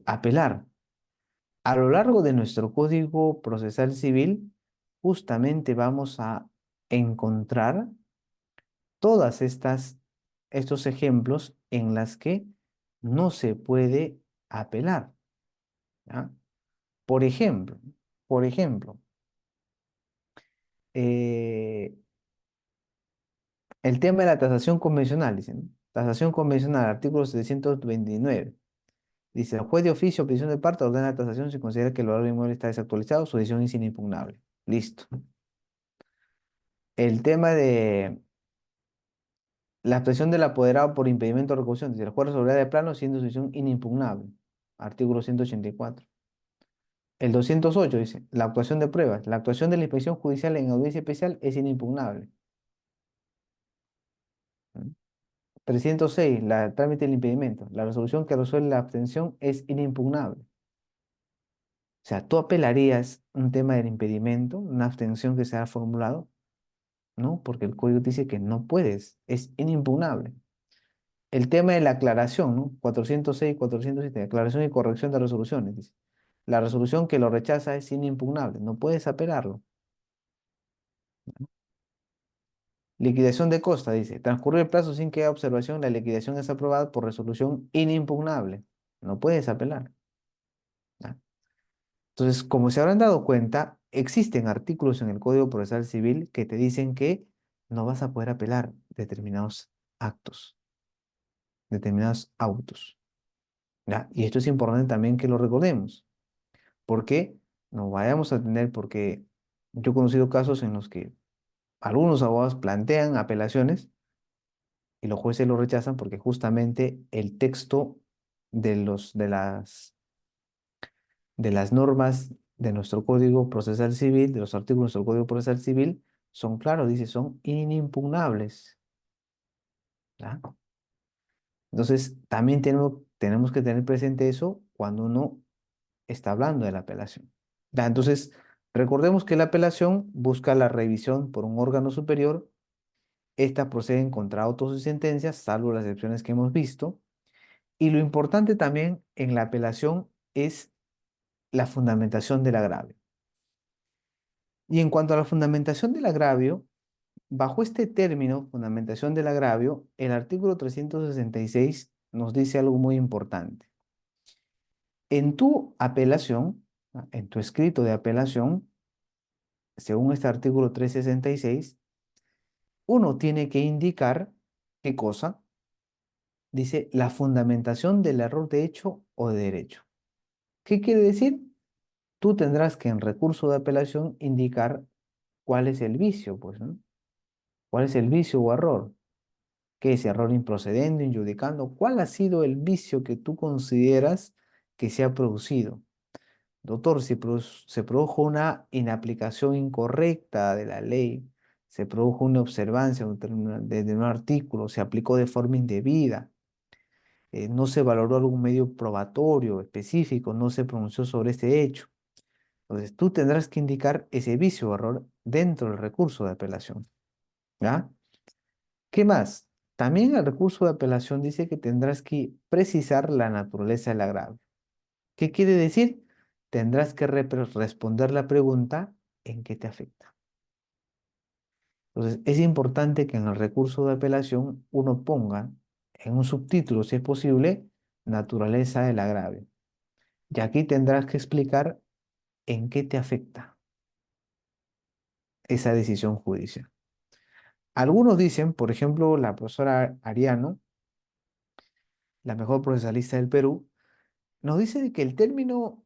apelar? A lo largo de nuestro Código Procesal Civil, justamente vamos a encontrar todas estos ejemplos en las que no se puede apelar, ¿ya? Por ejemplo, por ejemplo, eh, el tema de la tasación convencional, dicen, ¿no? Tasación convencional, artículo 729. Dice, el juez de oficio o petición de parte ordena la tasación si considera que el valor del inmueble está desactualizado, su decisión es inimpugnable. Listo. El tema de la expresión del apoderado por impedimento de recausación. Dice, el juez resolverá de plano siendo su decisión inimpugnable. Artículo 184. El 208 dice, la actuación de pruebas. La actuación de la inspección judicial en audiencia especial es inimpugnable. ¿Mm? 306, la trámite del impedimento. La resolución que resuelve la abstención es inimpugnable. O sea, tú apelarías un tema del impedimento, una abstención que se ha formulado, ¿no? Porque el código dice que no puedes, es inimpugnable. El tema de la aclaración, ¿no? 406, 407, aclaración y corrección de resoluciones, dice. La resolución que lo rechaza es inimpugnable, no puedes apelarlo. Liquidación de costa, dice. Transcurrir el plazo sin que haya observación, la liquidación es aprobada por resolución inimpugnable. No puedes apelar, ¿ya? Entonces, como se habrán dado cuenta, existen artículos en el Código Procesal Civil que te dicen que no vas a poder apelar determinados actos, determinados autos, ¿ya? Y esto es importante también que lo recordemos. Porque no vayamos a tener, porque yo he conocido casos en los que algunos abogados plantean apelaciones y los jueces lo rechazan porque justamente el texto de las normas de nuestro Código Procesal Civil, de los artículos de nuestro Código Procesal Civil, son claros, dice, son inimpugnables, ¿ya? Entonces, también tenemos que tener presente eso cuando uno está hablando de la apelación. Ya, entonces, recordemos que la apelación busca la revisión por un órgano superior. Esta procede contra autos y sentencias, salvo las excepciones que hemos visto. Y lo importante también en la apelación es la fundamentación del agravio. Y en cuanto a la fundamentación del agravio, bajo este término, fundamentación del agravio, el artículo 366 nos dice algo muy importante. En tu apelación, en tu escrito de apelación, según este artículo 366, uno tiene que indicar qué cosa. Dice la fundamentación del error de hecho o de derecho. ¿Qué quiere decir? Tú tendrás que en recurso de apelación indicar cuál es el vicio, pues, ¿no? ¿Cuál es el vicio o error? ¿Qué es error improcedente, injudicando? ¿Cuál ha sido el vicio que tú consideras que se ha producido? Doctor, si se produjo una inaplicación incorrecta de la ley, se produjo una observancia de un artículo, se aplicó de forma indebida, no se valoró algún medio probatorio específico, no se pronunció sobre este hecho. Entonces, tú tendrás que indicar ese vicio o error dentro del recurso de apelación, ¿ya? ¿Qué más? También el recurso de apelación dice que tendrás que precisar la naturaleza del agravio. ¿Qué quiere decir? Tendrás que responder la pregunta ¿en qué te afecta? Entonces, es importante que en el recurso de apelación uno ponga en un subtítulo, si es posible, naturaleza del agravio. Y aquí tendrás que explicar en qué te afecta esa decisión judicial. Algunos dicen, por ejemplo, la profesora Ariano, la mejor procesalista del Perú, nos dice de que el término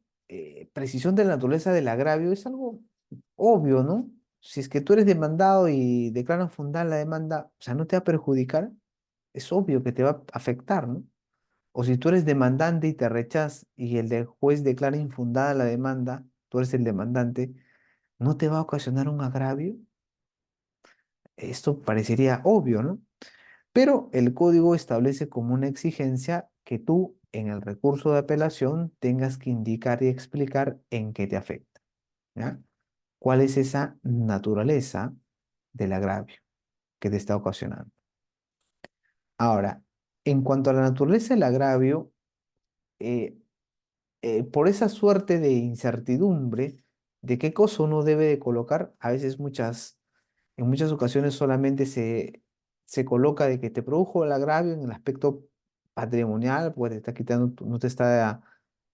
precisión de la naturaleza del agravio es algo obvio, ¿no? Si es que tú eres demandado y declaran fundada la demanda, o sea, no te va a perjudicar, es obvio que te va a afectar, ¿no? O si tú eres demandante y te rechazas y juez declara infundada la demanda, tú eres el demandante, ¿no te va a ocasionar un agravio? Esto parecería obvio, ¿no? Pero el código establece como una exigencia que tú en el recurso de apelación tengas que indicar y explicar en qué te afecta, ¿ya? ¿Cuál es esa naturaleza del agravio que te está ocasionando? Ahora, en cuanto a la naturaleza del agravio, eh, por esa suerte de incertidumbre de qué cosa uno debe de colocar, a veces en muchas ocasiones solamente se coloca de que te produjo el agravio en el aspecto patrimonial, pues te está quitando, no te está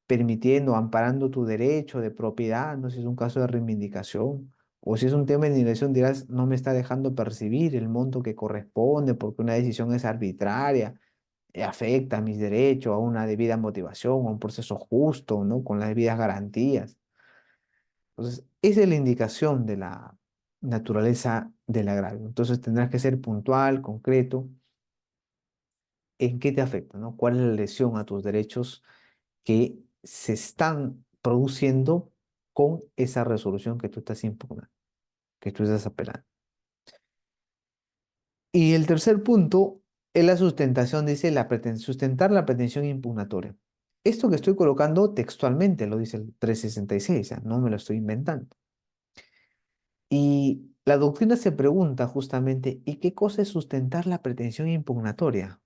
permitiendo, amparando tu derecho de propiedad, no sé si es un caso de reivindicación, o si es un tema de indemnización, dirás, no me está dejando percibir el monto que corresponde porque una decisión es arbitraria, afecta a mis derechos, a una debida motivación, a un proceso justo, ¿no? Con las debidas garantías. Entonces, esa es la indicación de la naturaleza del agravio. Entonces, tendrás que ser puntual, concreto, en qué te afecta, ¿no? ¿Cuál es la lesión a tus derechos que se están produciendo con esa resolución que tú estás impugnando, que tú estás apelando? Y el tercer punto es la sustentación, dice sustentar la pretensión impugnatoria. Esto que estoy colocando textualmente lo dice el 366, no me lo estoy inventando. Y la doctrina se pregunta justamente, ¿y qué cosa es sustentar la pretensión impugnatoria?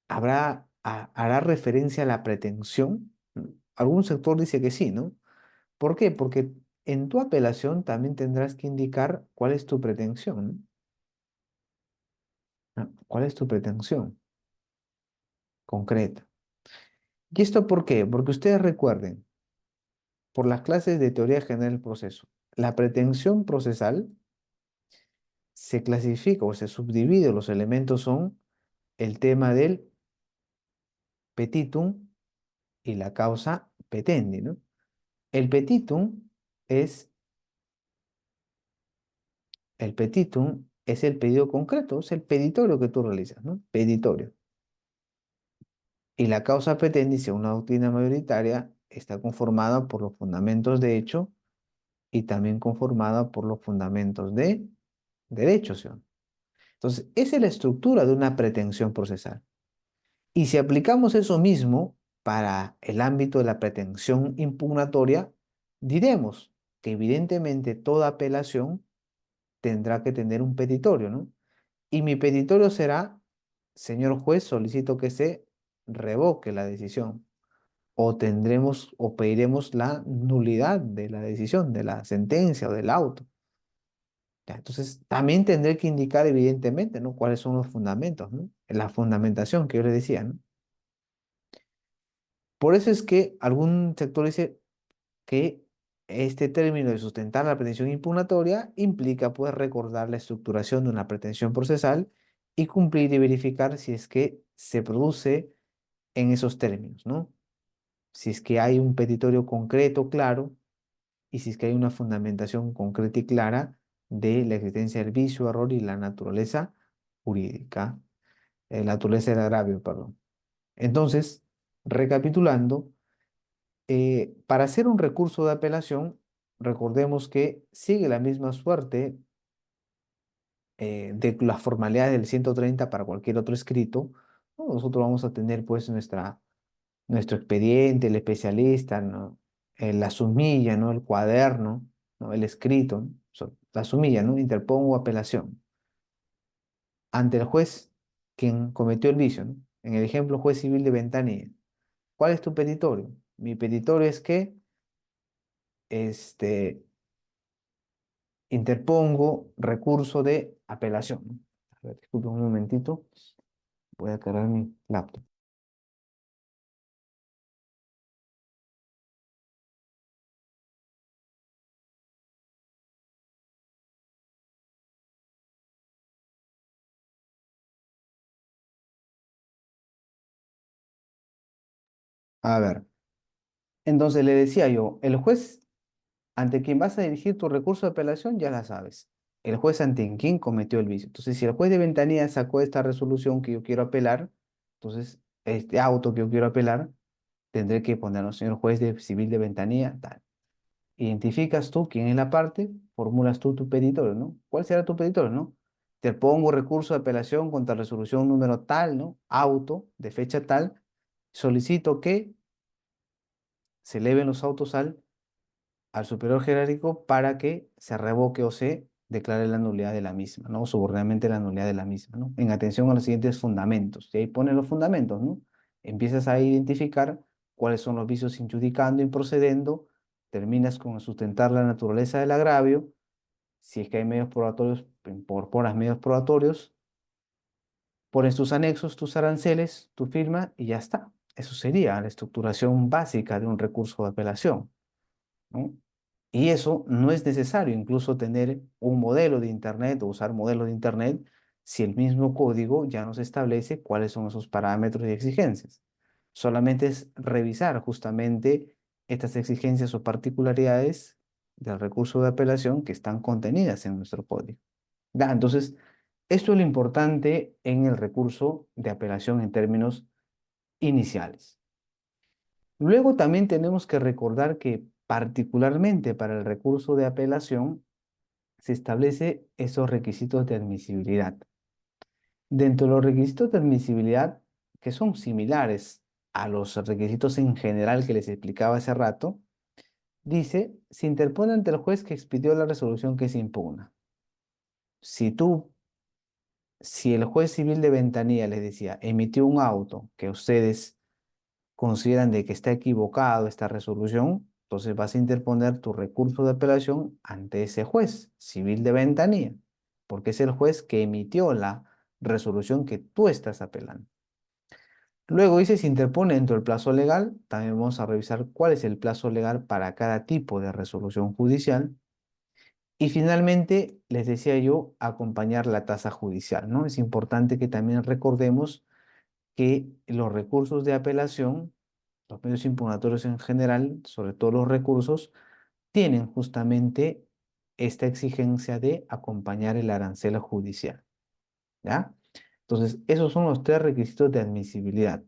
¿Hará referencia a la pretensión? Algún sector dice que sí, ¿no? ¿Por qué? Porque en tu apelación también tendrás que indicar cuál es tu pretensión, ¿no? ¿Cuál es tu pretensión concreta? ¿Y esto por qué? Porque ustedes recuerden, por las clases de teoría general del proceso, la pretensión procesal se clasifica o se subdivide, los elementos son el tema del petitum y la causa petendi, ¿no? El petitum es, el petitum es el pedido concreto, es el peditorio que tú realizas, ¿no? Peditorio. Y la causa petendi, según una doctrina mayoritaria, está conformada por los fundamentos de hecho y también conformada por los fundamentos de derecho, ¿sí? Entonces, esa es la estructura de una pretensión procesal. Y si aplicamos eso mismo para el ámbito de la pretensión impugnatoria, diremos que evidentemente toda apelación tendrá que tener un petitorio, ¿no? Y mi petitorio será, señor juez, solicito que se revoque la decisión. O tendremos o pediremos la nulidad de la decisión, de la sentencia o del auto. Ya, entonces, también tendré que indicar evidentemente, ¿no? Cuáles son los fundamentos, ¿no? La fundamentación que yo le decía, ¿no? Por eso es que algún sector dice que este término de sustentar la pretensión impugnatoria implica, pues, recordar la estructuración de una pretensión procesal y cumplir y verificar si es que se produce en esos términos, ¿no? Si es que hay un petitorio concreto, claro, y si es que hay una fundamentación concreta y clara de la existencia del vicio, error y la naturaleza jurídica, la naturaleza del agravio, perdón. Entonces, recapitulando, para hacer un recurso de apelación, recordemos que sigue la misma suerte de las formalidades del 130 para cualquier otro escrito, ¿no? Nosotros vamos a tener pues nuestro expediente, el especialista, ¿no? La sumilla, ¿no? El cuaderno, ¿no? El escrito, ¿no? La sumilla, ¿no? Interpongo apelación ante el juez quien cometió el vicio, ¿no? En el ejemplo, juez civil de Ventanilla. ¿Cuál es tu petitorio? Mi petitorio es que este, interpongo recurso de apelación, ¿no? A ver, disculpen un momentito, voy a cargar mi laptop. A ver, entonces le decía yo, el juez ante quien vas a dirigir tu recurso de apelación, ya la sabes. El juez ante quien cometió el vicio. Entonces, si el juez de ventanilla sacó esta resolución que yo quiero apelar, entonces, este auto que yo quiero apelar, tendré que ponerlo, señor juez de civil de ventanilla, tal. Identificas tú quién es la parte, formulas tú tu petitorio, ¿no? ¿Cuál será tu petitorio, no? Te pongo recurso de apelación contra resolución número tal, ¿no? Auto de fecha tal. Solicito que se eleven los autos al superior jerárquico para que se revoque o se declare la nulidad de la misma, ¿no? Subordinadamente la nulidad de la misma, ¿no? En atención a los siguientes fundamentos. Y ahí ponen los fundamentos, ¿no? Empiezas a identificar cuáles son los vicios injudicando, improcedendo, terminas con sustentar la naturaleza del agravio, si es que hay medios probatorios, incorporas medios probatorios, pones tus anexos, tus aranceles, tu firma y ya está. Eso sería la estructuración básica de un recurso de apelación, ¿no? Y eso no es necesario incluso tener un modelo de Internet o usar modelos de Internet si el mismo código ya nos establece cuáles son esos parámetros y exigencias. Solamente es revisar justamente estas exigencias o particularidades del recurso de apelación que están contenidas en nuestro código. Ya, entonces, esto es lo importante en el recurso de apelación en términos iniciales. Luego también tenemos que recordar que particularmente para el recurso de apelación se establece esos requisitos de admisibilidad. Dentro de los requisitos de admisibilidad, que son similares a los requisitos en general que les explicaba hace rato, dice, se interpone ante el juez que expidió la resolución que se impugna. Si tú, si el juez civil de ventanilla les decía, emitió un auto que ustedes consideran de que está equivocado esta resolución, entonces vas a interponer tu recurso de apelación ante ese juez civil de ventanilla, porque es el juez que emitió la resolución que tú estás apelando. Luego dice, se interpone dentro del plazo legal, también vamos a revisar cuál es el plazo legal para cada tipo de resolución judicial. Y finalmente, les decía yo, acompañar la tasa judicial, ¿no? Es importante que también recordemos que los recursos de apelación, los medios impugnatorios en general, sobre todo los recursos, tienen justamente esta exigencia de acompañar el arancel judicial, ¿ya? Entonces, esos son los tres requisitos de admisibilidad.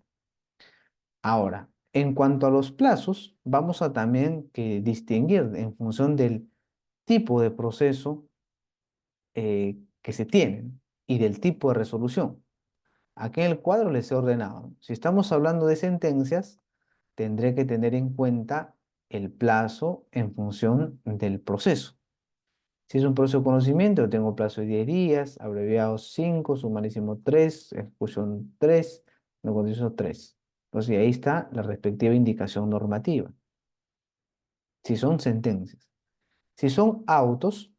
Ahora, en cuanto a los plazos, vamos a también que distinguir en función del tipo de proceso que se tiene y del tipo de resolución. Aquí en el cuadro les he ordenado, ¿no? Si estamos hablando de sentencias, tendré que tener en cuenta el plazo en función del proceso. Si es un proceso de conocimiento, yo tengo plazo de 10 días, abreviado 5, sumarísimo 3, ejecución 3, no condicio 3. Entonces ahí está la respectiva indicación normativa. Si son sentencias. Si son autos,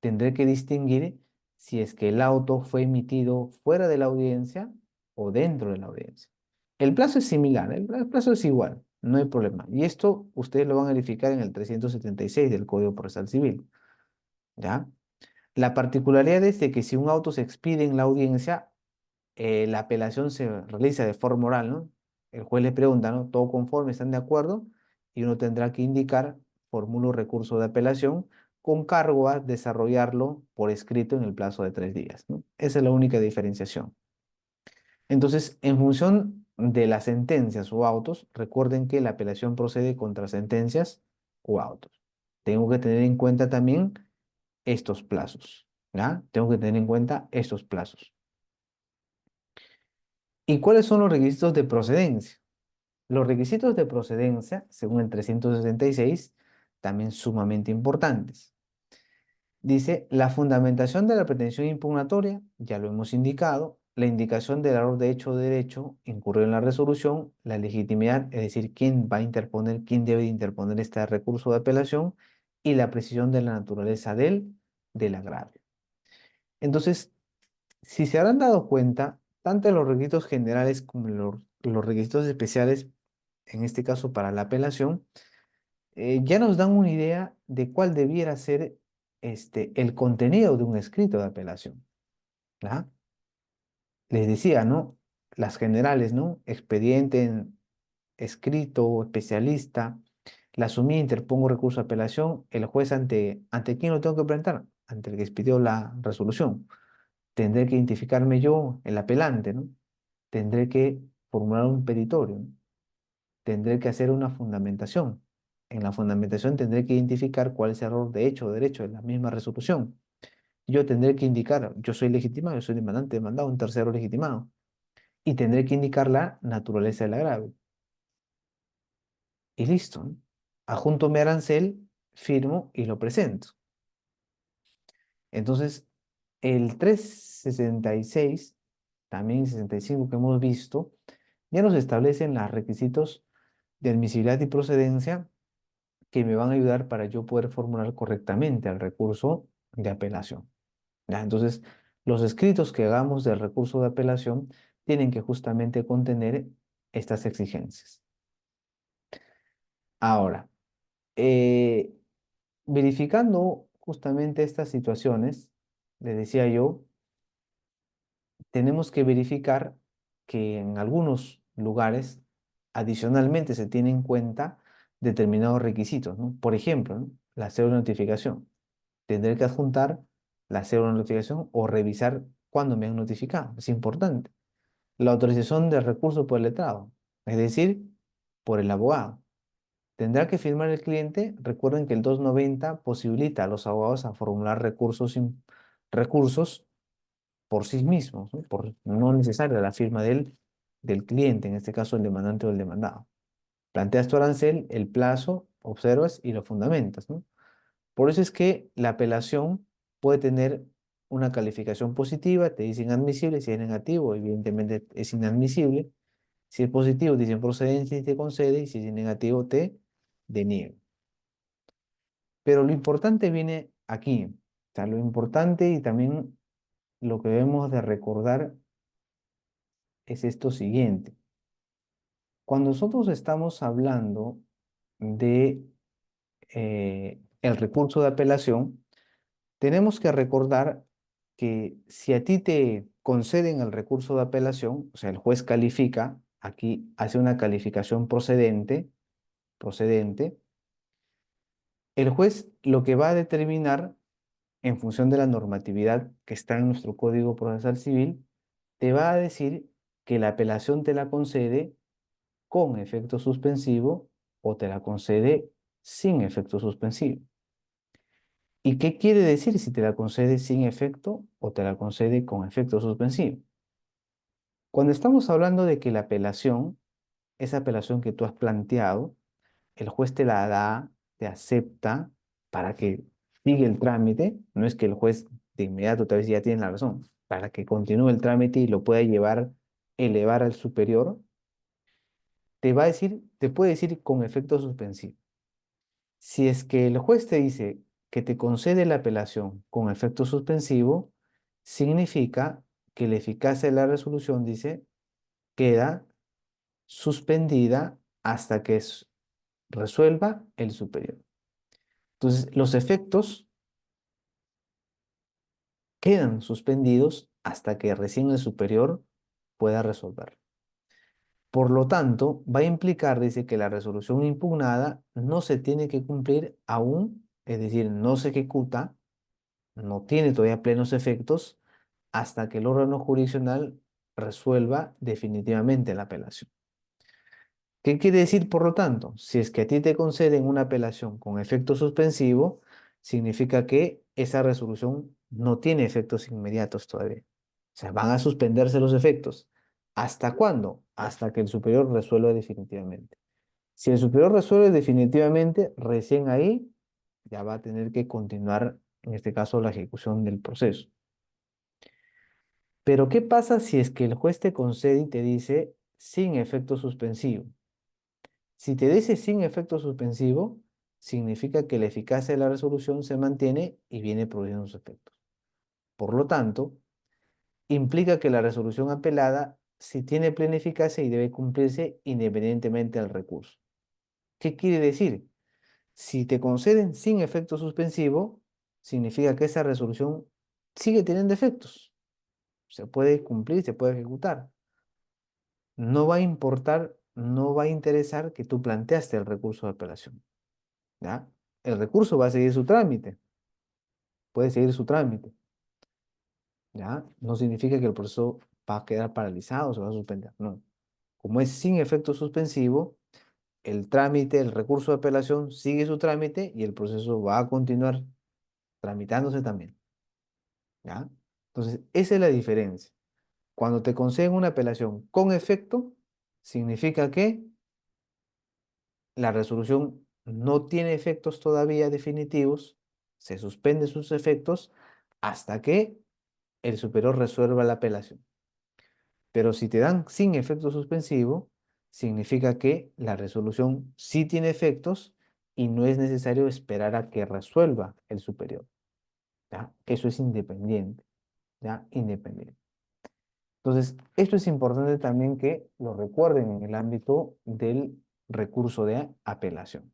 tendré que distinguir si es que el auto fue emitido fuera de la audiencia o dentro de la audiencia. El plazo es similar, el plazo es igual, no hay problema. Y esto ustedes lo van a verificar en el 376 del Código Procesal Civil, ¿ya? La particularidad es de que si un auto se expide en la audiencia, la apelación se realiza de forma oral, ¿no? El juez le pregunta, ¿no? ¿Todo conforme? ¿Están de acuerdo? Y uno tendrá que indicar, formulo recurso de apelación con cargo a desarrollarlo por escrito en el plazo de 3 días, ¿no? Esa es la única diferenciación. Entonces, en función de las sentencias o autos, recuerden que la apelación procede contra sentencias o autos. Tengo que tener en cuenta también estos plazos, ¿ya? Tengo que tener en cuenta estos plazos. ¿Y cuáles son los requisitos de procedencia? Los requisitos de procedencia, según el 366, también sumamente importantes. Dice, la fundamentación de la pretensión impugnatoria, ya lo hemos indicado, la indicación del error de hecho o derecho incurrió en la resolución, la legitimidad, es decir, quién va a interponer, quién debe de interponer este recurso de apelación y la precisión de la naturaleza de él, del agravio. Entonces, si se habrán dado cuenta, tanto los requisitos generales como los requisitos especiales, en este caso para la apelación, ya nos dan una idea de cuál debiera ser el contenido de un escrito de apelación. ¿Ya? Les decía, ¿no? Las generales, ¿no? Expediente escrito, especialista, la asumí, interpongo recurso de apelación, el juez ante quién lo tengo que presentar, ante el que expidió la resolución. Tendré que identificarme yo, el apelante, ¿no? Tendré que formular un petitorio, ¿no? Tendré que hacer una fundamentación. En la fundamentación tendré que identificar cuál es el error de hecho o derecho de la misma resolución. Yo tendré que indicar, yo soy legitimado, yo soy demandante, demandado, un tercero legitimado. Y tendré que indicar la naturaleza del agravio. Y listo, ¿no? Adjunto mi arancel, firmo y lo presento. Entonces, el 366, también 65 que hemos visto, ya nos establecen los requisitos de admisibilidad y procedencia que me van a ayudar para yo poder formular correctamente el recurso de apelación. ¿Ya? Entonces, los escritos que hagamos del recurso de apelación tienen que justamente contener estas exigencias. Ahora, eh, verificando justamente estas situaciones, le decía yo, tenemos que verificar que en algunos lugares adicionalmente se tienen en cuenta determinados requisitos, ¿no? Por ejemplo, ¿no? La cédula de notificación. Tendré que adjuntar la cédula de notificación o revisar cuándo me han notificado. Es importante. La autorización de recurso por el letrado, es decir, por el abogado. Tendrá que firmar el cliente. Recuerden que el 290 posibilita a los abogados a formular recursos por sí mismos, ¿no? No necesaria la firma del cliente, en este caso el demandante o el demandado. Planteas tu arancel, el plazo, observas y lo fundamentas, ¿no? Por eso es que la apelación puede tener una calificación positiva, te dice inadmisible; si es negativo, evidentemente es inadmisible; si es positivo, dicen procedencia y te concede; y si es negativo, te deniega. Pero lo importante viene aquí. O sea, lo importante y también lo que debemos de recordar es esto siguiente. Cuando nosotros estamos hablando de el recurso de apelación, tenemos que recordar que si a ti te conceden el recurso de apelación, o sea, el juez califica, aquí hace una calificación procedente, el juez lo que va a determinar en función de la normatividad que está en nuestro Código Procesal Civil, te va a decir que la apelación te la concede con efecto suspensivo o te la concede sin efecto suspensivo. ¿Y qué quiere decir si te la concede sin efecto o te la concede con efecto suspensivo? Cuando estamos hablando de que la apelación, esa apelación que tú has planteado, el juez te la da, te acepta para que siga el trámite; no es que el juez de inmediato tal vez ya tiene la razón, para que continúe el trámite y lo pueda elevar al superior, te va a decir, te puede decir con efecto suspensivo. Si es que el juez te dice que te concede la apelación con efecto suspensivo, significa que la eficacia de la resolución, dice, queda suspendida hasta que resuelva el superior. Entonces, los efectos quedan suspendidos hasta que recién el superior pueda resolver. Por lo tanto, va a implicar, dice, que la resolución impugnada no se tiene que cumplir aún, es decir, no se ejecuta, no tiene todavía plenos efectos hasta que el órgano jurisdiccional resuelva definitivamente la apelación. ¿Qué quiere decir, por lo tanto? Si es que a ti te conceden una apelación con efecto suspensivo, significa que esa resolución no tiene efectos inmediatos todavía. O sea, van a suspenderse los efectos. ¿Hasta cuándo? Hasta que el superior resuelva definitivamente. Si el superior resuelve definitivamente, recién ahí ya va a tener que continuar, en este caso, la ejecución del proceso. Pero ¿qué pasa si es que el juez te concede y te dice sin efecto suspensivo? Si te dice sin efecto suspensivo, significa que la eficacia de la resolución se mantiene y viene produciendo sus efectos. Por lo tanto, implica que la resolución apelada sí tiene plena eficacia y debe cumplirse independientemente del recurso. ¿Qué quiere decir? Si te conceden sin efecto suspensivo, significa que esa resolución sigue teniendo efectos. Se puede cumplir, se puede ejecutar. No va a importar, no va a interesar que tú planteaste el recurso de apelación, ¿ya? El recurso va a seguir su trámite, puede seguir su trámite, ¿ya? No significa que el proceso va a quedar paralizado, se va a suspender, no. Como es sin efecto suspensivo, el trámite, el recurso de apelación sigue su trámite y el proceso va a continuar tramitándose también, ¿ya? Entonces, esa es la diferencia. Cuando te conceden una apelación con efecto, significa que la resolución no tiene efectos todavía definitivos, se suspende sus efectos hasta que el superior resuelva la apelación. Pero si te dan sin efecto suspensivo, significa que la resolución sí tiene efectos y no es necesario esperar a que resuelva el superior, ¿ya? Eso es independiente, ¿ya? Independiente. Entonces, esto es importante también que lo recuerden en el ámbito del recurso de apelación.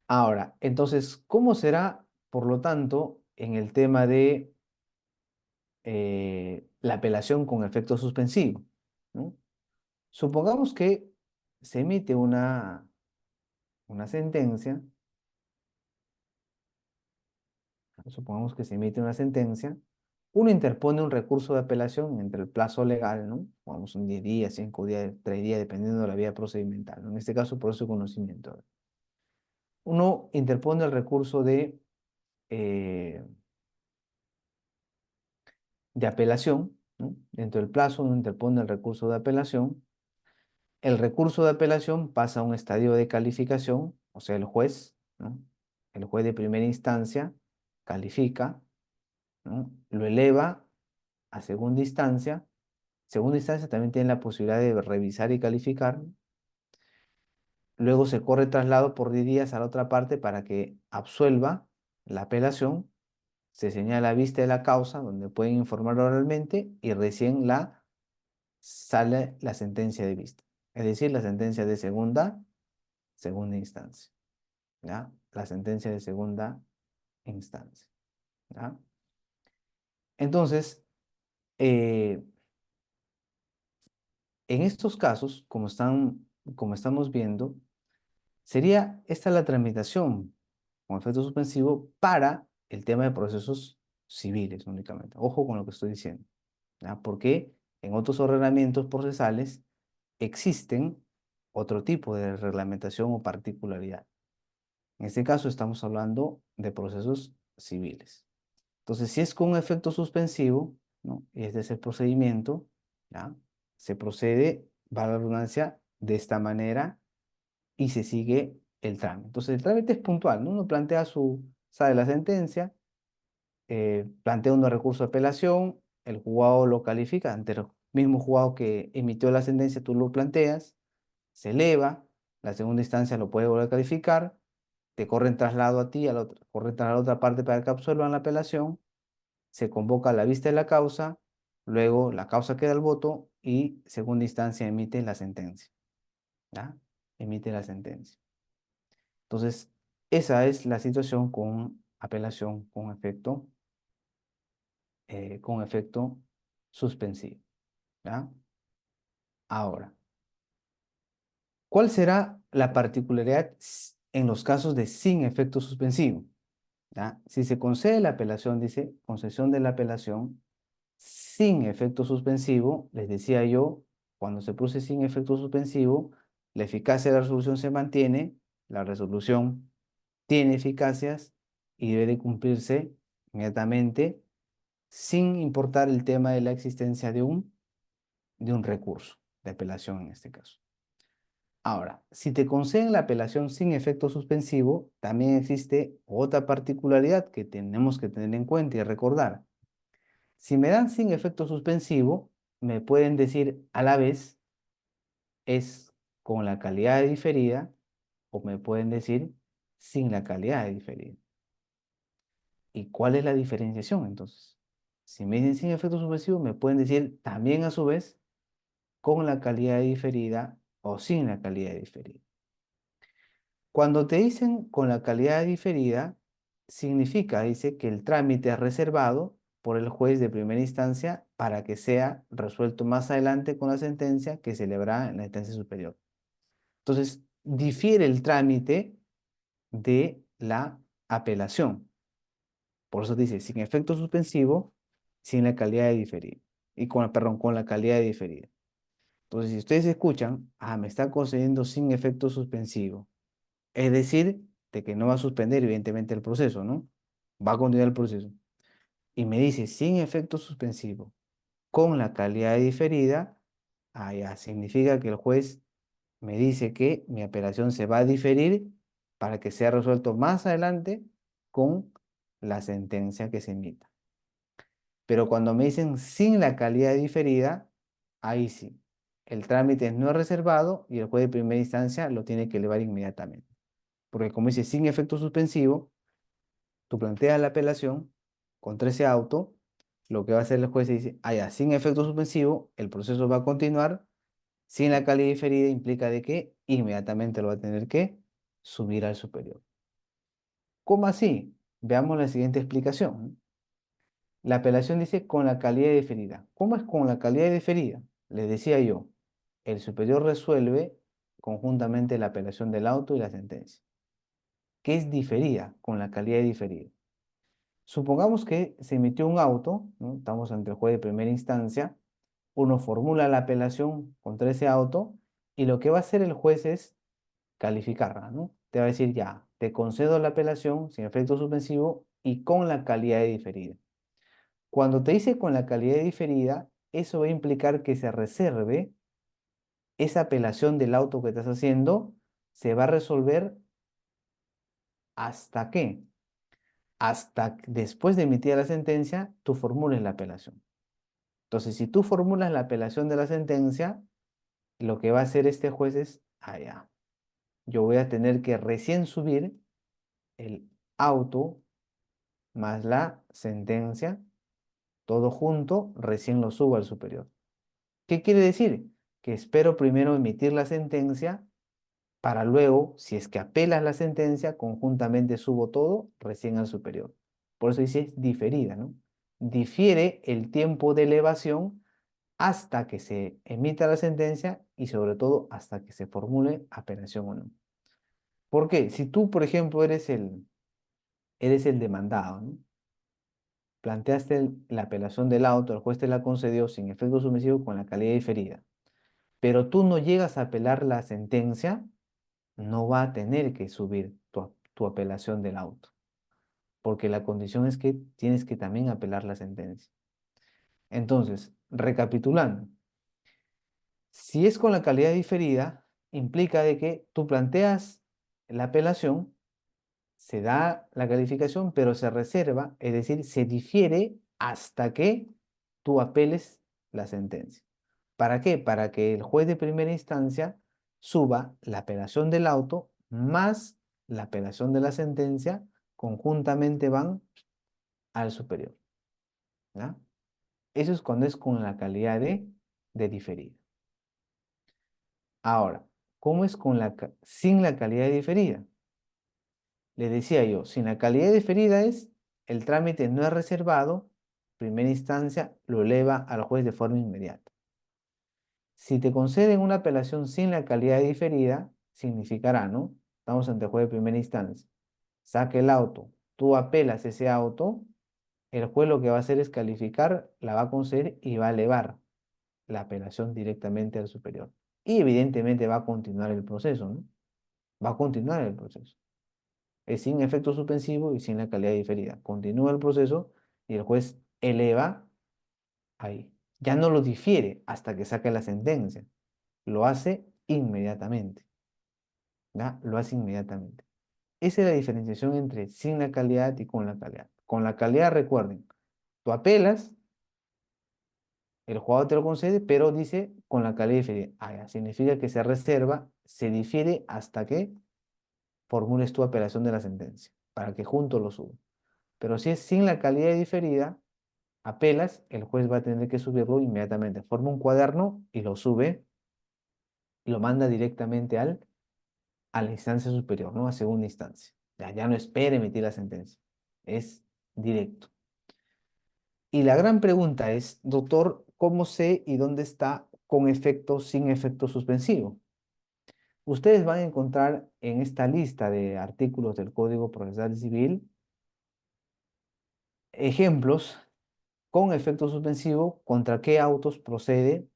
Ahora, entonces, ¿cómo será, por lo tanto, en el tema de la apelación con efecto suspensivo? ¿No? Supongamos que se emite una sentencia, supongamos que se emite una sentencia, uno interpone un recurso de apelación entre el plazo legal, ¿no? Vamos, un 10 días, 5 días, 3 días, dependiendo de la vía procedimental, ¿no? En este caso, por su conocimiento. Uno interpone el recurso eh, de apelación, ¿no? Dentro del plazo uno interpone el recurso de apelación. El recurso de apelación pasa a un estadio de calificación, o sea, el juez, ¿no? El juez de primera instancia califica, ¿no? Lo eleva a segunda instancia. Segunda instancia también tiene la posibilidad de revisar y calificar. Luego se corre traslado por 10 días a la otra parte para que absuelva la apelación. Se señala vista de la causa, donde pueden informar oralmente y recién sale la sentencia de vista. Es decir, la sentencia de segunda instancia. ¿Ya? La sentencia de segunda instancia. ¿Ya? Entonces, eh, en estos casos, como estamos viendo, sería esta la tramitación con efecto suspensivo para el tema de procesos civiles únicamente. Ojo con lo que estoy diciendo, ¿ya? Porque en otros ordenamientos procesales existen otro tipo de reglamentación o particularidad. En este caso estamos hablando de procesos civiles. Entonces, si es con un efecto suspensivo, ¿no? Y este es el procedimiento, ¿ya? Se procede, va la redundancia, de esta manera y se sigue el trámite. Entonces, el trámite es puntual, ¿no? Uno plantea sale la sentencia, plantea un recurso de apelación, el juzgado lo califica, ante el mismo juzgado que emitió la sentencia, tú lo planteas, se eleva, la segunda instancia lo puede volver a calificar, te corren traslado a ti, corren traslado a la otra parte para que absuelvan la apelación, se convoca la vista de la causa, luego la causa queda al voto y segunda instancia emite la sentencia, ¿ya? Emite la sentencia. Entonces, esa es la situación con apelación con efecto suspensivo, ¿ya? Ahora, ¿cuál será la particularidad en los casos de sin efecto suspensivo? ¿Ya? Si se concede la apelación, dice concesión de la apelación sin efecto suspensivo, les decía yo, cuando se produce sin efecto suspensivo, la eficacia de la resolución se mantiene, la resolución tiene eficacias y debe de cumplirse inmediatamente sin importar el tema de la existencia de un recurso de apelación en este caso. Ahora, si te conceden la apelación sin efecto suspensivo, también existe otra particularidad que tenemos que tener en cuenta y recordar. Si me dan sin efecto suspensivo, me pueden decir a la vez es con la calidad de diferida o me pueden decir sin la calidad de diferida. ¿Y cuál es la diferenciación entonces? Si me dicen sin efecto suspensivo, me pueden decir también a su vez con la calidad de diferida o sin la calidad de diferida. Cuando te dicen con la calidad diferida, significa, dice, que el trámite es reservado por el juez de primera instancia para que sea resuelto más adelante con la sentencia que se celebrará en la instancia superior. Entonces, difiere el trámite de la apelación. Por eso dice, sin efecto suspensivo, sin la calidad de diferida. Y con, perdón, con la calidad de diferida. Entonces, si ustedes escuchan, me está concediendo sin efecto suspensivo. Es decir, de que no va a suspender evidentemente el proceso, ¿no? Va a continuar el proceso. Y me dice sin efecto suspensivo, con la calidad diferida, ya significa que el juez me dice que mi apelación se va a diferir para que sea resuelto más adelante con la sentencia que se emita. Pero cuando me dicen sin la calidad diferida, ahí sí. El trámite no es reservado y el juez de primera instancia lo tiene que elevar inmediatamente. Porque como dice, sin efecto suspensivo, tú planteas la apelación contra ese auto, lo que va a hacer el juez dice, ya, sin efecto suspensivo, el proceso va a continuar, sin la calidad diferida implica de que inmediatamente lo va a tener que subir al superior. ¿Cómo así? Veamos la siguiente explicación. La apelación dice con la calidad diferida. ¿Cómo es con la calidad diferida? Les decía yo, el superior resuelve conjuntamente la apelación del auto y la sentencia. ¿Qué es diferida con la calidad diferida? Supongamos que se emitió un auto, ¿no? Estamos ante el juez de primera instancia, uno formula la apelación contra ese auto y lo que va a hacer el juez es calificarla, ¿no? Te va a decir ya, te concedo la apelación sin efecto suspensivo y con la calidad de diferida. Cuando te dice con la calidad de diferida, eso va a implicar que se reserve esa apelación del auto que estás haciendo, se va a resolver hasta qué, hasta después de emitir la sentencia, tú formules la apelación. Entonces, si tú formulas la apelación de la sentencia, lo que va a hacer este juez es, ya, yo voy a tener que recién subir el auto más la sentencia, todo junto, recién lo subo al superior. ¿Qué quiere decir? Que espero primero emitir la sentencia para luego, si es que apelas la sentencia, conjuntamente subo todo recién al superior. Por eso dice diferida, ¿no? Difiere el tiempo de elevación hasta que se emita la sentencia y sobre todo hasta que se formule apelación o no. ¿Por qué? Si tú, por ejemplo, eres el demandado, ¿no? Planteaste la apelación del auto, el juez te la concedió sin efecto sucesivo con la calidad diferida, pero tú no llegas a apelar la sentencia, no va a tener que subir tu apelación del auto, porque la condición es que tienes que también apelar la sentencia. Entonces, recapitulando, si es con la calidad diferida, implica de que tú planteas la apelación, se da la calificación, pero se reserva, es decir, se difiere hasta que tú apeles la sentencia. ¿Para qué? Para que el juez de primera instancia suba la apelación del auto más la apelación de la sentencia, conjuntamente van al superior. ¿Ya? Eso es cuando es con la calidad de diferida. Ahora, ¿cómo es sin la calidad de diferida? Les decía yo, sin la calidad de diferida es el trámite no es reservado, primera instancia lo eleva al juez de forma inmediata. Si te conceden una apelación sin la calidad de diferida, significará, ¿no? Estamos ante el juez de primera instancia. Saca el auto, tú apelas ese auto, el juez lo que va a hacer es calificar, la va a conceder y va a elevar la apelación directamente al superior. Y evidentemente va a continuar el proceso, ¿no? Va a continuar el proceso. Es sin efecto suspensivo y sin la calidad diferida. Continúa el proceso y el juez eleva ahí. Ya no lo difiere hasta que saque la sentencia. Lo hace inmediatamente. ¿Ya? Lo hace inmediatamente. Esa es la diferenciación entre sin la calidad y con la calidad. Con la calidad, recuerden, tú apelas, el jugador te lo concede, pero dice con la calidad diferida. Ya, significa que se reserva, se difiere hasta que formules tu apelación de la sentencia, para que juntos lo suban. Pero si es sin la calidad de diferida, apelas, el juez va a tener que subirlo inmediatamente. Forma un cuaderno y lo sube, y lo manda directamente a la instancia superior, ¿no? A segunda instancia. Ya no espera emitir la sentencia. Es directo. Y la gran pregunta es, doctor, ¿cómo sé y dónde está con efecto, sin efecto suspensivo? Ustedes van a encontrar en esta lista de artículos del Código Procesal Civil ejemplos con efecto suspensivo contra qué autos procede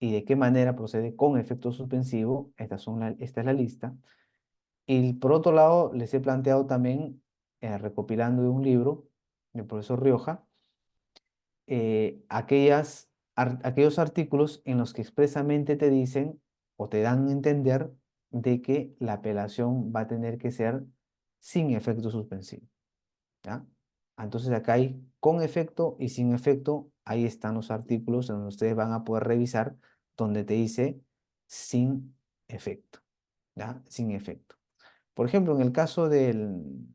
y de qué manera procede con efecto suspensivo. Esta es la lista. Y por otro lado, les he planteado también, recopilando de un libro del profesor Rioja, aquellos artículos en los que expresamente te dicen o te dan a entender de que la apelación va a tener que ser sin efecto suspensivo. ¿Ya? Entonces acá hay con efecto y sin efecto, ahí están los artículos en donde ustedes van a poder revisar donde te dice sin efecto, ¿ya? Sin efecto. Por ejemplo, en el caso del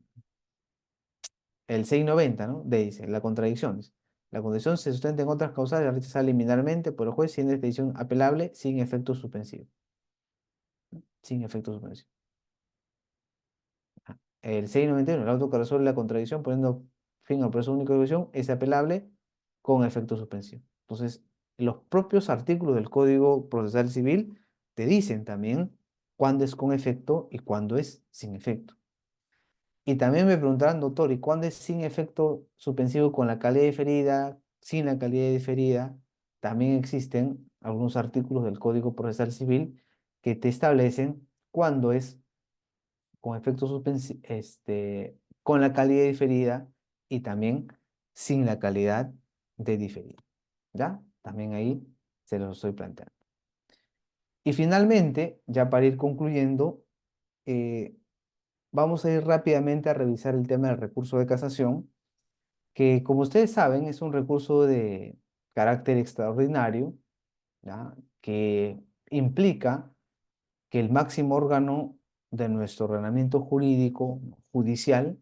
el 690, ¿no? Dice, la contradicción. Dice, la contradicción se sustenta en otras causales, la rechaza liminarmente por el juez siendo esta decisión apelable sin efecto suspensivo. Sin efecto suspensivo. El 691, el auto que resuelve la contradicción poniendo fin al proceso único de ejecución es apelable con efecto suspensivo. Entonces, los propios artículos del Código Procesal Civil te dicen también cuándo es con efecto y cuándo es sin efecto. Y también me preguntarán, doctor, ¿y cuándo es sin efecto suspensivo con la calidad diferida, sin la calidad diferida? También existen algunos artículos del Código Procesal Civil que te establecen cuándo es con efecto suspensivo, con la calidad diferida y también sin la calidad de diferida. ¿Ya? También ahí se los estoy planteando. Y finalmente, ya para ir concluyendo, eh, vamos a ir rápidamente a revisar el tema del recurso de casación, que como ustedes saben es un recurso de carácter extraordinario, ¿ya? Que implica que el máximo órgano de nuestro ordenamiento jurídico judicial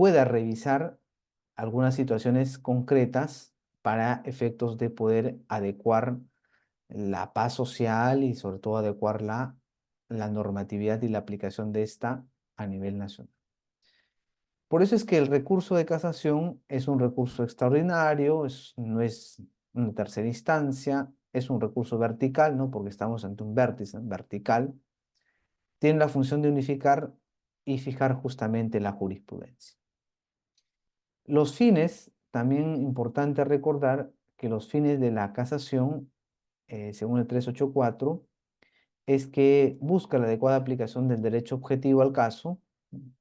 pueda revisar algunas situaciones concretas para efectos de poder adecuar la paz social y sobre todo adecuar la normatividad y la aplicación de esta a nivel nacional. Por eso es que el recurso de casación es un recurso extraordinario, no es una tercera instancia, es un recurso vertical, ¿no? Porque estamos ante un vértice vertical. Tiene la función de unificar y fijar justamente la jurisprudencia. Los fines, también importante recordar que los fines de la casación, según el 384, es que busca la adecuada aplicación del derecho objetivo al caso,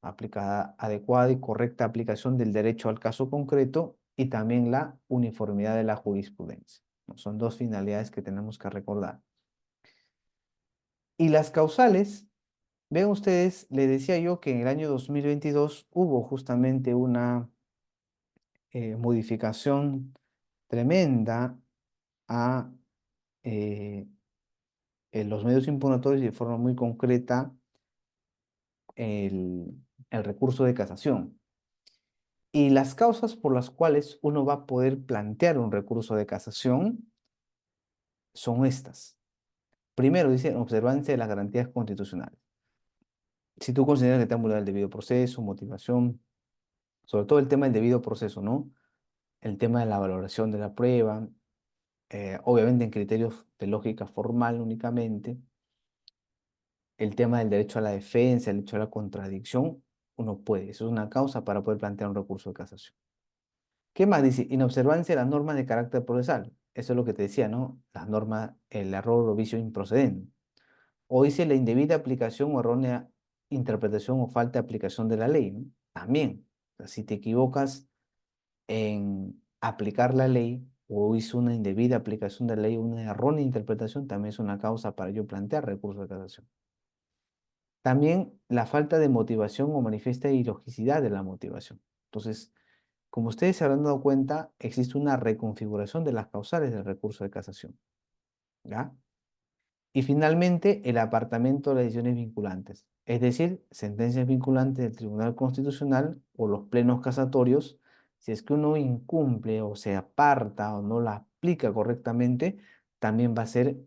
aplicada, adecuada y correcta aplicación del derecho al caso concreto y también la uniformidad de la jurisprudencia, ¿no? Son dos finalidades que tenemos que recordar. Y las causales, vean ustedes, les decía yo que en el año 2022 hubo justamente una modificación tremenda a en los medios impugnatorios y de forma muy concreta el, el recurso de casación. Y las causas por las cuales uno va a poder plantear un recurso de casación son estas. Primero, dice, observancia de las garantías constitucionales. Si tú consideras que te han vulnerado el debido proceso, motivación, sobre todo el tema del debido proceso, ¿no? El tema de la valoración de la prueba, obviamente en criterios de lógica formal únicamente, el tema del derecho a la defensa, el derecho a la contradicción, uno puede. Eso es una causa para poder plantear un recurso de casación. ¿Qué más dice? Inobservancia de las normas de carácter procesal. Eso es lo que te decía, ¿no? Las normas, el error o vicio improcedente. O dice la indebida aplicación o errónea interpretación o falta de aplicación de la ley, ¿no? También. O sea, si te equivocas en aplicar la ley o hizo una indebida aplicación de la ley, una errónea interpretación, también es una causa para yo plantear recurso de casación. También la falta de motivación o manifiesta ilogicidad de la motivación. Entonces, como ustedes se habrán dado cuenta, existe una reconfiguración de las causales del recurso de casación, ¿ya? Y finalmente, el apartamiento de las decisiones vinculantes, es decir, sentencias vinculantes del Tribunal Constitucional o los plenos casatorios. Si es que uno incumple o se aparta o no la aplica correctamente, también va a ser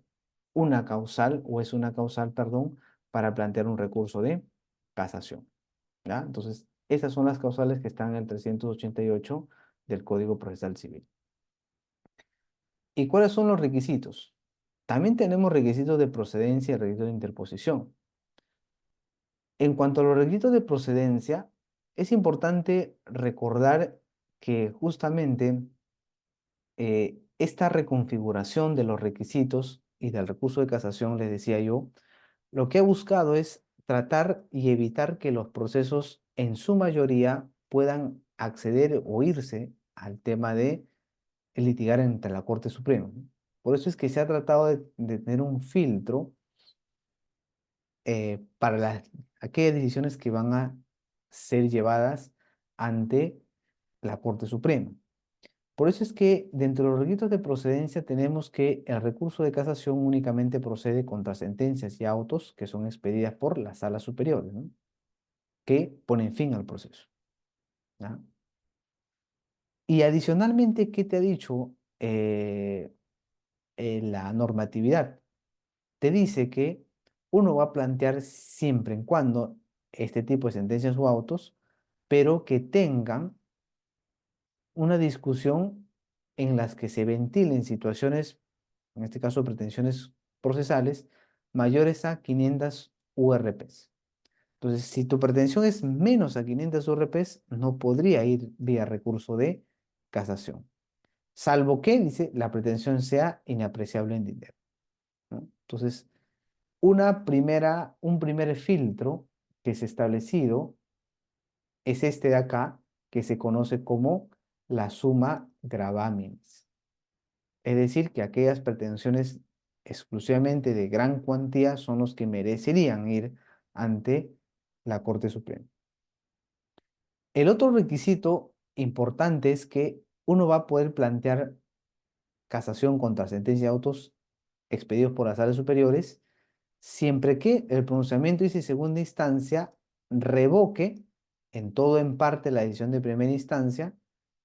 una causal o es una causal, perdón, para plantear un recurso de casación. ¿Ya? Entonces, esas son las causales que están en el 388 del Código Procesal Civil. ¿Y cuáles son los requisitos? También tenemos requisitos de procedencia y requisitos de interposición. En cuanto a los requisitos de procedencia, es importante recordar que justamente esta reconfiguración de los requisitos y del recurso de casación, les decía yo, lo que ha buscado es tratar y evitar que los procesos en su mayoría puedan acceder o irse al tema de litigar entre la Corte Suprema, ¿no? Por eso es que se ha tratado de tener un filtro para aquellas decisiones que van a ser llevadas ante la Corte Suprema. Por eso es que dentro de los requisitos de procedencia tenemos que el recurso de casación únicamente procede contra sentencias y autos que son expedidas por las salas superiores, ¿no? Que ponen fin al proceso. ¿Ya? Y adicionalmente, ¿qué te ha dicho la normatividad? Te dice que uno va a plantear siempre en cuando este tipo de sentencias o autos, pero que tengan una discusión en las que se ventilen situaciones, en este caso pretensiones procesales, mayores a 500 URPs. Entonces, si tu pretensión es menos a 500 URPs, no podría ir vía recurso de casación, salvo que, dice, la pretensión sea inapreciable en dinero, ¿no? Entonces, un primer filtro que se ha establecido es este de acá, que se conoce como la suma gravámenes. Es decir, que aquellas pretensiones exclusivamente de gran cuantía son los que merecerían ir ante la Corte Suprema. El otro requisito importante es que uno va a poder plantear casación contra sentencia de autos expedidos por las salas superiores siempre que el pronunciamiento dice segunda instancia revoque en todo o en parte la decisión de primera instancia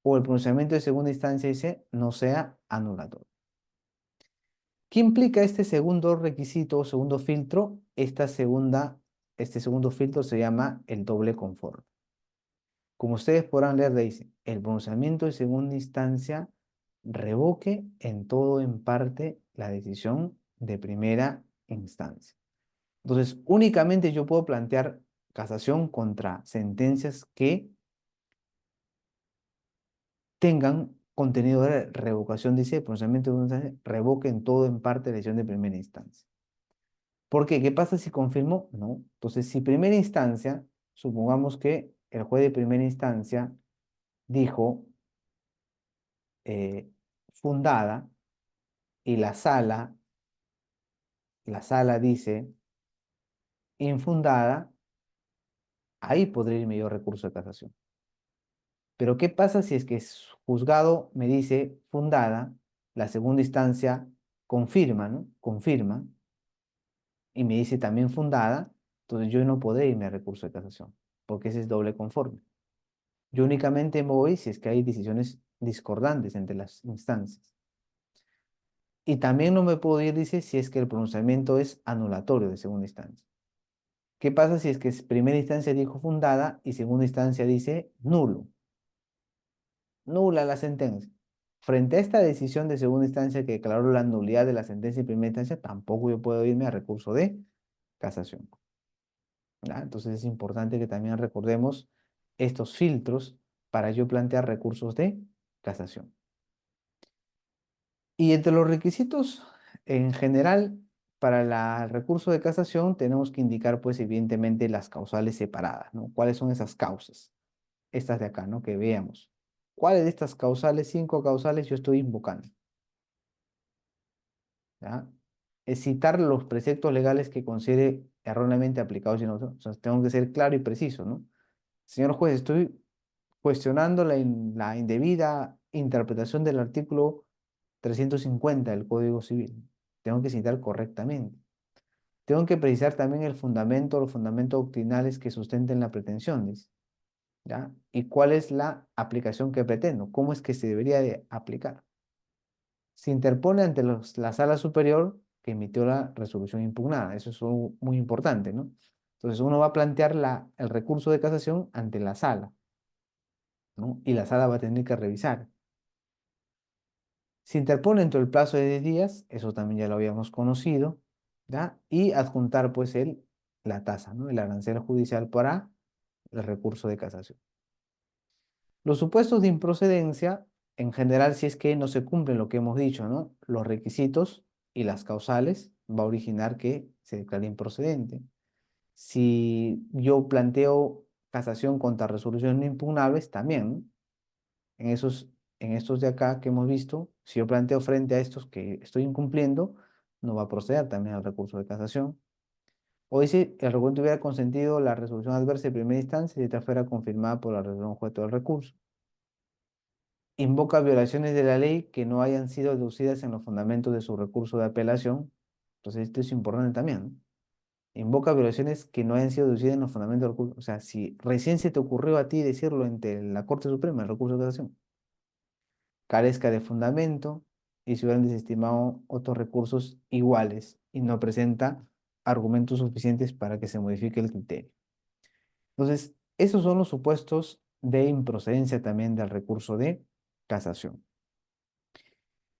o el pronunciamiento de segunda instancia dice no sea anulatorio. ¿Qué implica este segundo requisito o segundo filtro? Este segundo filtro se llama el doble conforme. Como ustedes podrán leer, dice, el pronunciamiento de segunda instancia revoque en todo o en parte la decisión de primera instancia. Entonces, únicamente yo puedo plantear casación contra sentencias que tengan contenido de revocación, dice, pronunciamiento de una instancia, revoque en todo o en parte la decisión de primera instancia. ¿Por qué? ¿Qué pasa si confirmo? No. Entonces, si primera instancia, supongamos que el juez de primera instancia dijo eh, fundada y la sala dice infundada, ahí podría irme yo recurso de casación. Pero ¿qué pasa si es que juzgado me dice fundada, la segunda instancia confirma, ¿no? Confirma, y me dice también fundada, entonces yo no podré irme a recurso de casación, porque ese es doble conforme. Yo únicamente me voy si es que hay decisiones discordantes entre las instancias. Y también no me puedo ir, dice, si es que el pronunciamiento es anulatorio de segunda instancia. ¿Qué pasa si es que primera instancia dijo fundada y segunda instancia dice nulo? Nula la sentencia. Frente a esta decisión de segunda instancia que declaró la nulidad de la sentencia de primera instancia, tampoco yo puedo irme a recurso de casación. ¿Ya? Entonces es importante que también recordemos estos filtros para yo plantear recursos de casación. Y entre los requisitos en general para el recurso de casación tenemos que indicar pues evidentemente las causales separadas, ¿no? ¿Cuáles son esas causas? Estas de acá, ¿no? Que veamos. ¿Cuáles de estas causales, 5 causales, yo estoy invocando? ¿Ya? Es citar los preceptos legales que considere erróneamente aplicados y no, o sea, tengo que ser claro y preciso, ¿no? Señor juez, estoy cuestionando la indebida interpretación del artículo 350 del Código Civil. Tengo que citar correctamente. tengo que precisar también el fundamento, los fundamentos doctrinales que sustenten la pretensión, dice, ¿ya? ¿Y cuál es la aplicación que pretendo? ¿Cómo es que se debería de aplicar? Se interpone ante la sala superior que emitió la resolución impugnada. Eso es muy importante, ¿no? Entonces uno va a plantear el recurso de casación ante la sala, ¿no? Y la sala va a tener que revisar. Se interpone dentro del plazo de 10 días, eso también ya lo habíamos conocido, ¿ya? Y adjuntar pues la tasa, ¿no? El arancel judicial para el recurso de casación. Los supuestos de improcedencia, en general, si es que no se cumplen lo que hemos dicho, ¿no? Los requisitos y las causales, va a originar que se declare improcedente. Si yo planteo casación contra resoluciones no impugnables, también, ¿no? En esos, en estos de acá que hemos visto, si yo planteo frente a estos que estoy incumpliendo, no va a proceder también al recurso de casación. O si el recuento hubiera consentido la resolución adversa de primera instancia y esta fuera confirmada por la resolución objeto del recurso. Invoca violaciones de la ley que no hayan sido deducidas en los fundamentos de su recurso de apelación. Entonces, esto es importante también, ¿no? Invoca violaciones que no hayan sido deducidas en los fundamentos del recurso. O sea, si recién se te ocurrió a ti decirlo ante la Corte Suprema, el recurso de casación, carezca de fundamento y se hubieran desestimado otros recursos iguales y no presenta argumentos suficientes para que se modifique el criterio. Entonces, esos son los supuestos de improcedencia también del recurso de casación.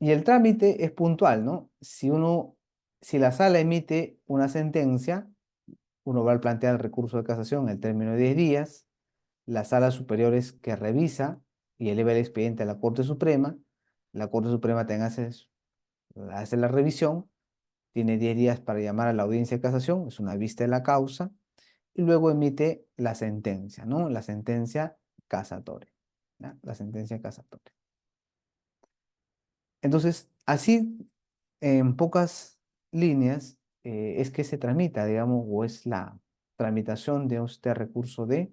Y el trámite es puntual, ¿no? Si la sala emite una sentencia, uno va a plantear el recurso de casación en el término de 10 días, la sala superior es que revisa y eleva el expediente a la Corte Suprema hace la revisión, tiene 10 días para llamar a la audiencia de casación, es una vista de la causa, y luego emite la sentencia, ¿no? La sentencia casatoria, ¿ya? La sentencia casatoria. Entonces, así, en pocas líneas, es que se tramita, digamos, o es la tramitación de este recurso de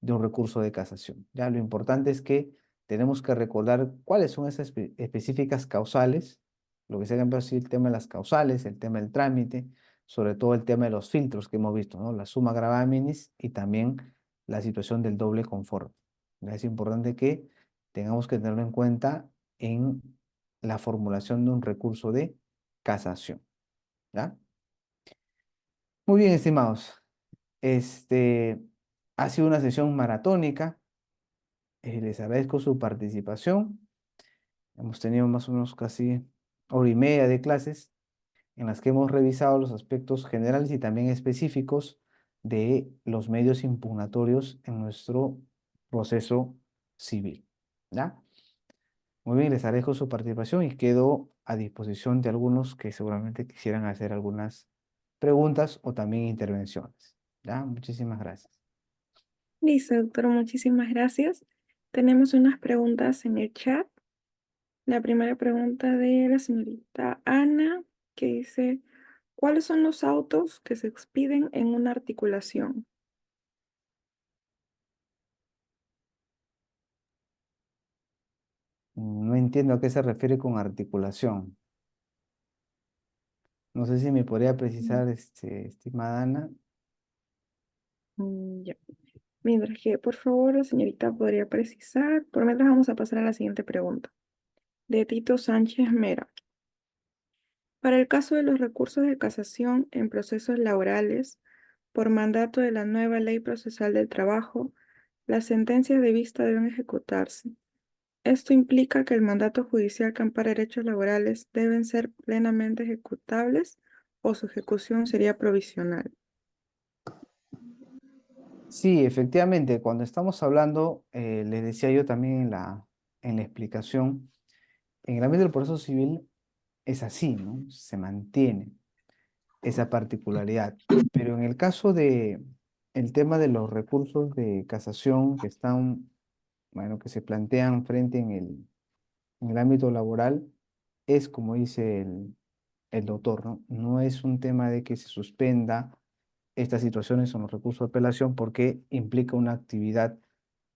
un recurso de casación. Ya lo importante es que tenemos que recordar cuáles son esas específicas causales, lo que se ha cambiado así el tema de las causales, el tema del trámite, sobre todo el tema de los filtros que hemos visto, ¿no? La summa gravamen y también la situación del doble conforme. Ya es importante que tengamos que tenerlo en cuenta en la formulación de un recurso de casación. ¿Ya? Muy bien, estimados. Este ha sido una sesión maratónica. Les agradezco su participación. Hemos tenido más o menos casi hora y media de clases en las que hemos revisado los aspectos generales y también específicos de los medios impugnatorios en nuestro proceso civil. ¿Ya? Muy bien, les agradezco su participación y quedo a disposición de algunos que seguramente quisieran hacer algunas preguntas o también intervenciones. ¿Ya? Muchísimas gracias.
Listo, doctor, muchísimas gracias. Tenemos unas preguntas en el chat. La primera pregunta de la señorita Ana, que dice, ¿cuáles son los autos que se expiden en una articulación?
No entiendo a qué se refiere con articulación. No sé si me podría
Mm,
precisar, estimada Ana.
ya. Mientras que, por favor, la señorita podría precisar. Por mientras vamos a pasar a la siguiente pregunta. De Tito Sánchez Mera. Para el caso de los recursos de casación en procesos laborales, por mandato de la nueva Ley Procesal del Trabajo, las sentencias de vista deben ejecutarse. Esto implica que el mandato judicial que ampara derechos laborales deben ser plenamente ejecutables o su ejecución sería provisional.
Sí, efectivamente, cuando estamos hablando, les decía yo también en la explicación, en el ámbito del proceso civil es así, ¿no? Se mantiene esa particularidad. Pero en el caso de el tema de los recursos de casación que están, bueno, que se plantean frente en el ámbito laboral, es como dice el doctor, ¿no? No es un tema de que se suspenda estas situaciones son los recursos de apelación porque implica una actividad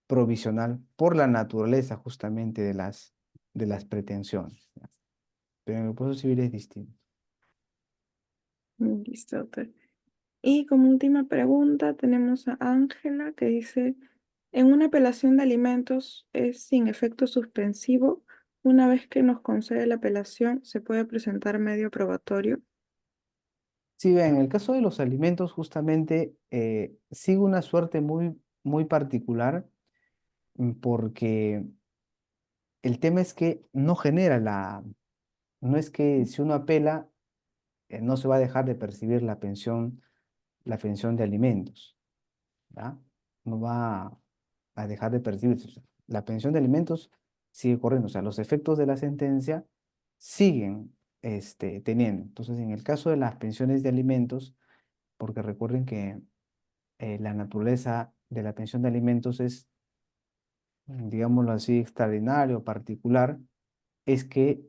provisional por la naturaleza justamente de las pretensiones, ¿ya? Pero en el proceso civil es distinto.
Listo, doctor. Y como última pregunta tenemos a Ángela que dice, en una apelación de alimentos es sin efecto suspensivo. Una vez que nos concede la apelación, ¿se puede presentar medio probatorio?
Sí, en el caso de los alimentos, justamente sigue una suerte muy particular porque el tema es que no genera no es que si uno apela, no se va a dejar de percibir la pensión de alimentos, ¿ya? No va a dejar de percibirse. O sea, la pensión de alimentos sigue corriendo, o sea, los efectos de la sentencia siguen teniendo. Entonces, en el caso de las pensiones de alimentos, porque recuerden que la naturaleza de la pensión de alimentos es, digámoslo así, extraordinario, particular, es que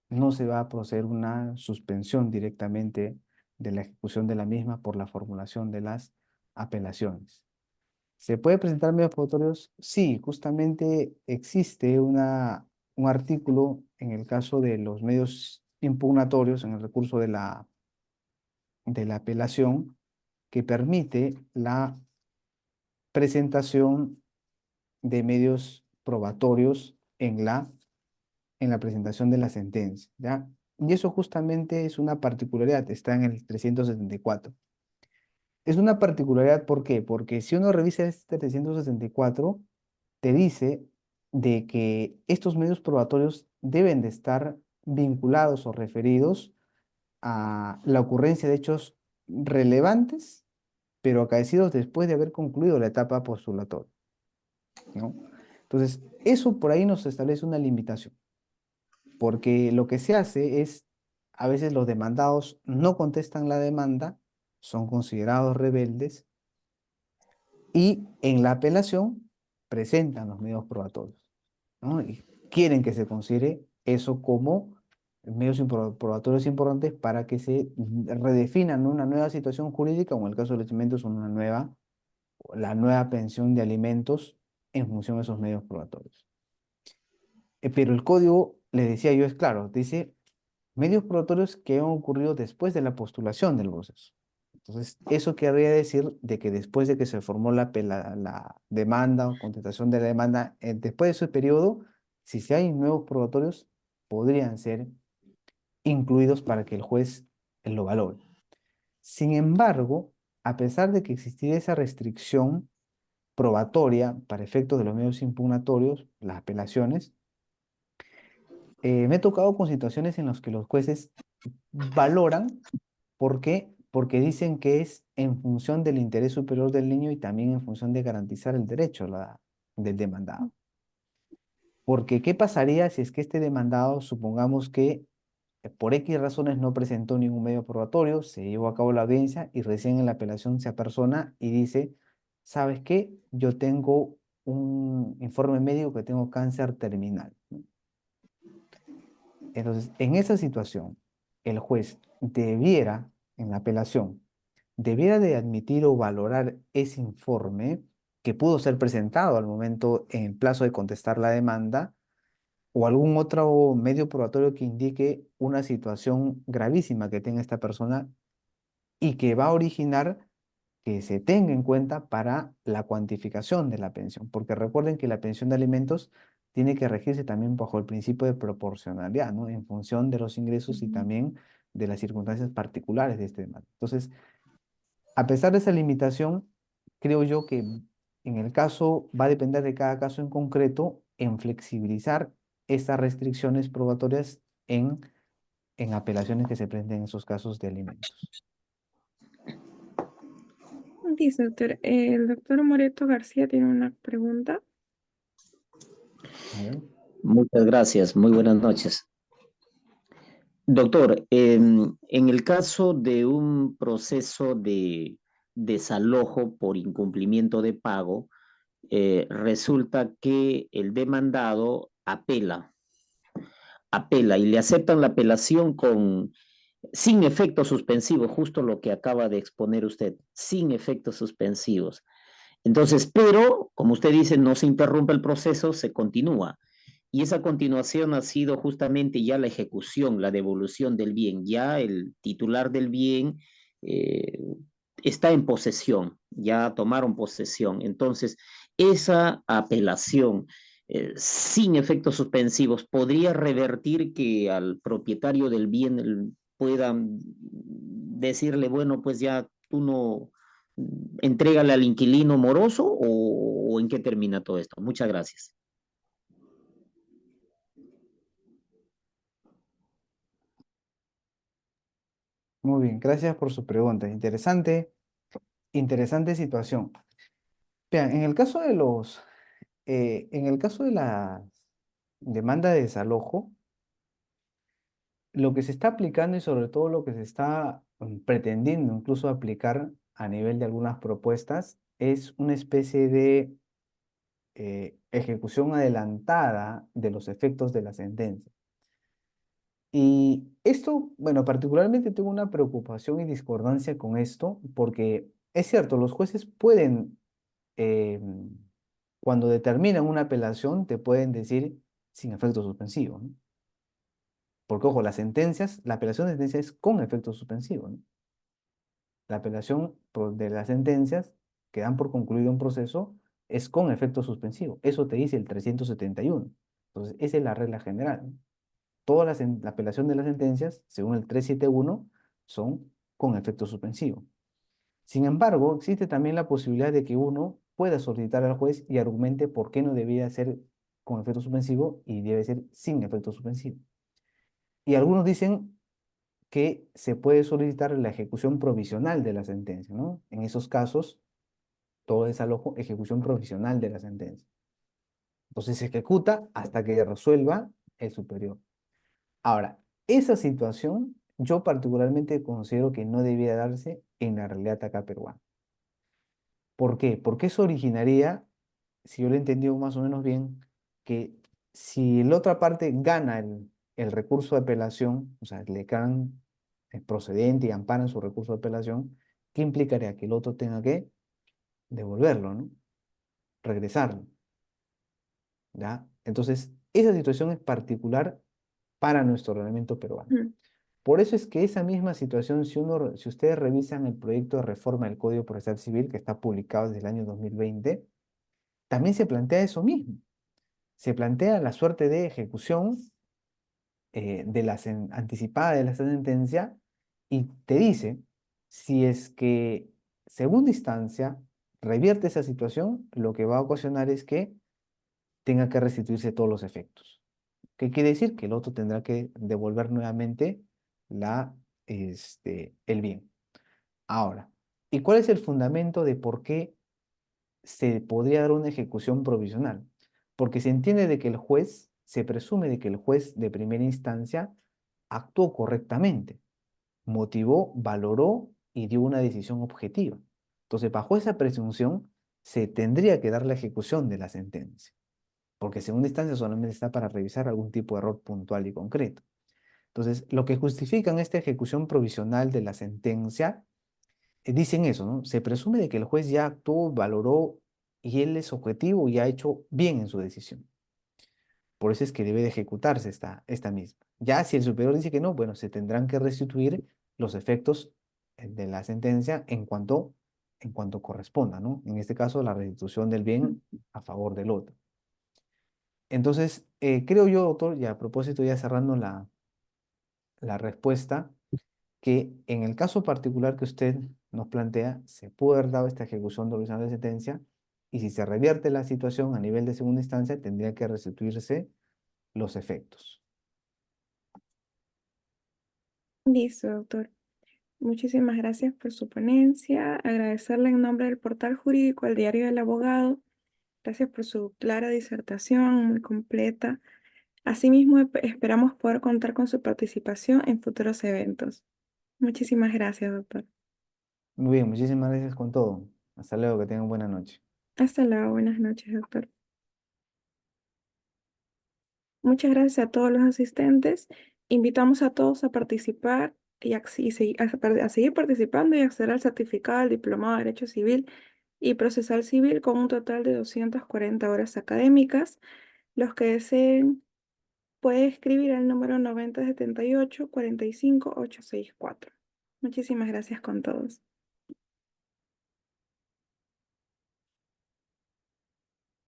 no se va a proceder una suspensión directamente de la ejecución de la misma por la formulación de las apelaciones. ¿Se puede presentar medios probatorios? Sí, justamente existe un artículo en el caso de los medios impugnatorios, en el recurso de la apelación, que permite la presentación de medios probatorios en la presentación de la sentencia, ¿ya? Y eso justamente es una particularidad, está en el 374. Es una particularidad, ¿por qué? Porque si uno revisa este 364, te dice de que estos medios probatorios deben de estar vinculados o referidos a la ocurrencia de hechos relevantes, pero acaecidos después de haber concluido la etapa postulatoria, ¿no? Entonces, eso por ahí nos establece una limitación, porque lo que se hace es, a veces los demandados no contestan la demanda, son considerados rebeldes y en la apelación presentan los medios probatorios, ¿no? Y quieren que se considere eso como medios probatorios importantes para que se redefinan, ¿no?, una nueva situación jurídica, o en el caso de los alimentos, la nueva pensión de alimentos en función de esos medios probatorios. Pero el código, le decía yo, es claro, dice medios probatorios que han ocurrido después de la postulación del proceso. Entonces, eso querría decir de que después de que se formó la demanda o contestación de la demanda, después de ese periodo, si se hay nuevos probatorios, podrían ser incluidos para que el juez lo valore. Sin embargo, a pesar de que existiera esa restricción probatoria para efectos de los medios impugnatorios, las apelaciones, me he tocado con situaciones en las que los jueces valoran. ¿Por qué? Porque dicen que es en función del interés superior del niño y también en función de garantizar el derecho del demandado. Porque, ¿qué pasaría si es que este demandado, supongamos que por X razones no presentó ningún medio probatorio, se llevó a cabo la audiencia y recién en la apelación se apersona y dice, ¿sabes qué? Yo tengo un informe médico que tengo cáncer terminal, ¿no? Entonces, en esa situación, el juez debiera, en la apelación, debiera de admitir o valorar ese informe que pudo ser presentado al momento en plazo de contestar la demanda o algún otro medio probatorio que indique una situación gravísima que tenga esta persona y que va a originar que se tenga en cuenta para la cuantificación de la pensión, porque recuerden que la pensión de alimentos tiene que regirse también bajo el principio de proporcionalidad, ¿no? En función de los ingresos y
Ujú.
también de las circunstancias particulares de este demanda. Entonces, a pesar de esa limitación, creo yo que en el caso va a depender de cada caso en concreto en flexibilizar estas restricciones probatorias en apelaciones que se presenten en esos casos de alimentos.
Dice, doctor, el doctor Moreto García tiene una pregunta.
A ver.
Muchas gracias, muy buenas noches. Doctor, en el caso de un proceso de desalojo por incumplimiento de pago, resulta que el demandado apela y le aceptan la apelación sin efectos suspensivos, justo lo que acaba de exponer usted, sin efectos suspensivos. Entonces, pero, como usted dice, no se interrumpe el proceso, se continúa. y esa continuación ha sido justamente ya la ejecución, la devolución del bien. Ya el titular del bien eh, está en posesión, ya tomaron posesión. Entonces, esa apelación sin efectos suspensivos podría revertir que al propietario del bien puedan decirle, bueno, pues ya tú no entrégale al inquilino moroso o en qué termina todo esto. Muchas gracias.
Muy bien, gracias por su pregunta. Interesante, interesante situación. Vean, en el caso de la demanda de desalojo, lo que se está aplicando y sobre todo lo que se está pretendiendo incluso aplicar a nivel de algunas propuestas es una especie de ejecución adelantada de los efectos de la sentencia. Y esto, bueno, particularmente tengo una preocupación y discordancia con esto, porque es cierto, los jueces pueden, eh, cuando determinan una apelación, te pueden decir sin efecto suspensivo, ¿no? Porque, ojo, la apelación de sentencia es con efecto suspensivo, ¿no? La apelación de las sentencias que dan por concluido un proceso es con efecto suspensivo. Eso te dice el 371. Entonces, esa es la regla general, ¿no? La apelación de las sentencias, según el 371, son con efecto suspensivo. Sin embargo, existe también la posibilidad de que uno pueda solicitar al juez y argumente por qué no debía ser con efecto suspensivo y debe ser sin efecto suspensivo. Y algunos dicen que se puede solicitar la ejecución provisional de la sentencia, ¿no? En esos casos, todo desalojo, ejecución provisional de la sentencia. Entonces se ejecuta hasta que resuelva el superior. Ahora, esa situación yo particularmente considero que no debía darse en la realidad acá peruana. ¿Por qué? Porque eso originaría, si yo lo he entendido más o menos bien, que si la otra parte gana el recurso de apelación, o sea, le quedan procedente y amparan su recurso de apelación, ¿qué implicaría? Que el otro tenga que devolverlo, ¿no? Regresarlo, ¿ya? Entonces, esa situación es particular para nuestro ordenamiento peruano.
Mm.
Por eso es que esa misma situación, si ustedes revisan el proyecto de reforma del Código Procesal Civil, que está publicado desde el año 2020, también se plantea eso mismo. Se plantea la suerte de ejecución anticipada de la sentencia y te dice si es que segunda instancia revierte esa situación, lo que va a ocasionar es que tenga que restituirse todos los efectos. ¿Qué quiere decir? Que el otro tendrá que devolver nuevamente el bien. Ahora, ¿y cuál es el fundamento de por qué se podría dar una ejecución provisional? Porque se entiende de que se presume de que el juez de primera instancia actuó correctamente, motivó, valoró y dio una decisión objetiva. Entonces, bajo esa presunción, se tendría que dar la ejecución de la sentencia, porque segunda instancia solamente está para revisar algún tipo de error puntual y concreto. Entonces, lo que justifican esta ejecución provisional de la sentencia, dicen eso, ¿no? Se presume de que el juez ya actuó, valoró y él es objetivo y ha hecho bien en su decisión. Por eso es que debe de ejecutarse esta misma. Ya si el superior dice que no, bueno, se tendrán que restituir los efectos de la sentencia en cuanto corresponda, ¿no? En este caso, la restitución del bien a favor del otro. Entonces, creo yo, doctor, y a propósito ya cerrando la respuesta, que en el caso particular que usted nos plantea, se pudo haber dado esta ejecución provisional de sentencia y si se revierte la situación a nivel de segunda instancia, tendría que restituirse los efectos.
Listo, doctor. Muchísimas gracias por su ponencia. Agradecerle en nombre del portal jurídico al Diario del Abogado. Gracias por su clara disertación, muy completa. Asimismo, esperamos poder contar con su participación en futuros eventos. Muchísimas gracias, doctor.
Muy bien, muchísimas gracias con todo. Hasta luego, que tengan buena noche.
Hasta luego, buenas noches, doctor. Muchas gracias a todos los asistentes. Invitamos a todos a participar a seguir participando y acceder al certificado del Diplomado de Derecho Civil y Procesal Civil con un total de 240 horas académicas. Los que deseen pueden escribir al número 9078 45 864. Muchísimas gracias con todos.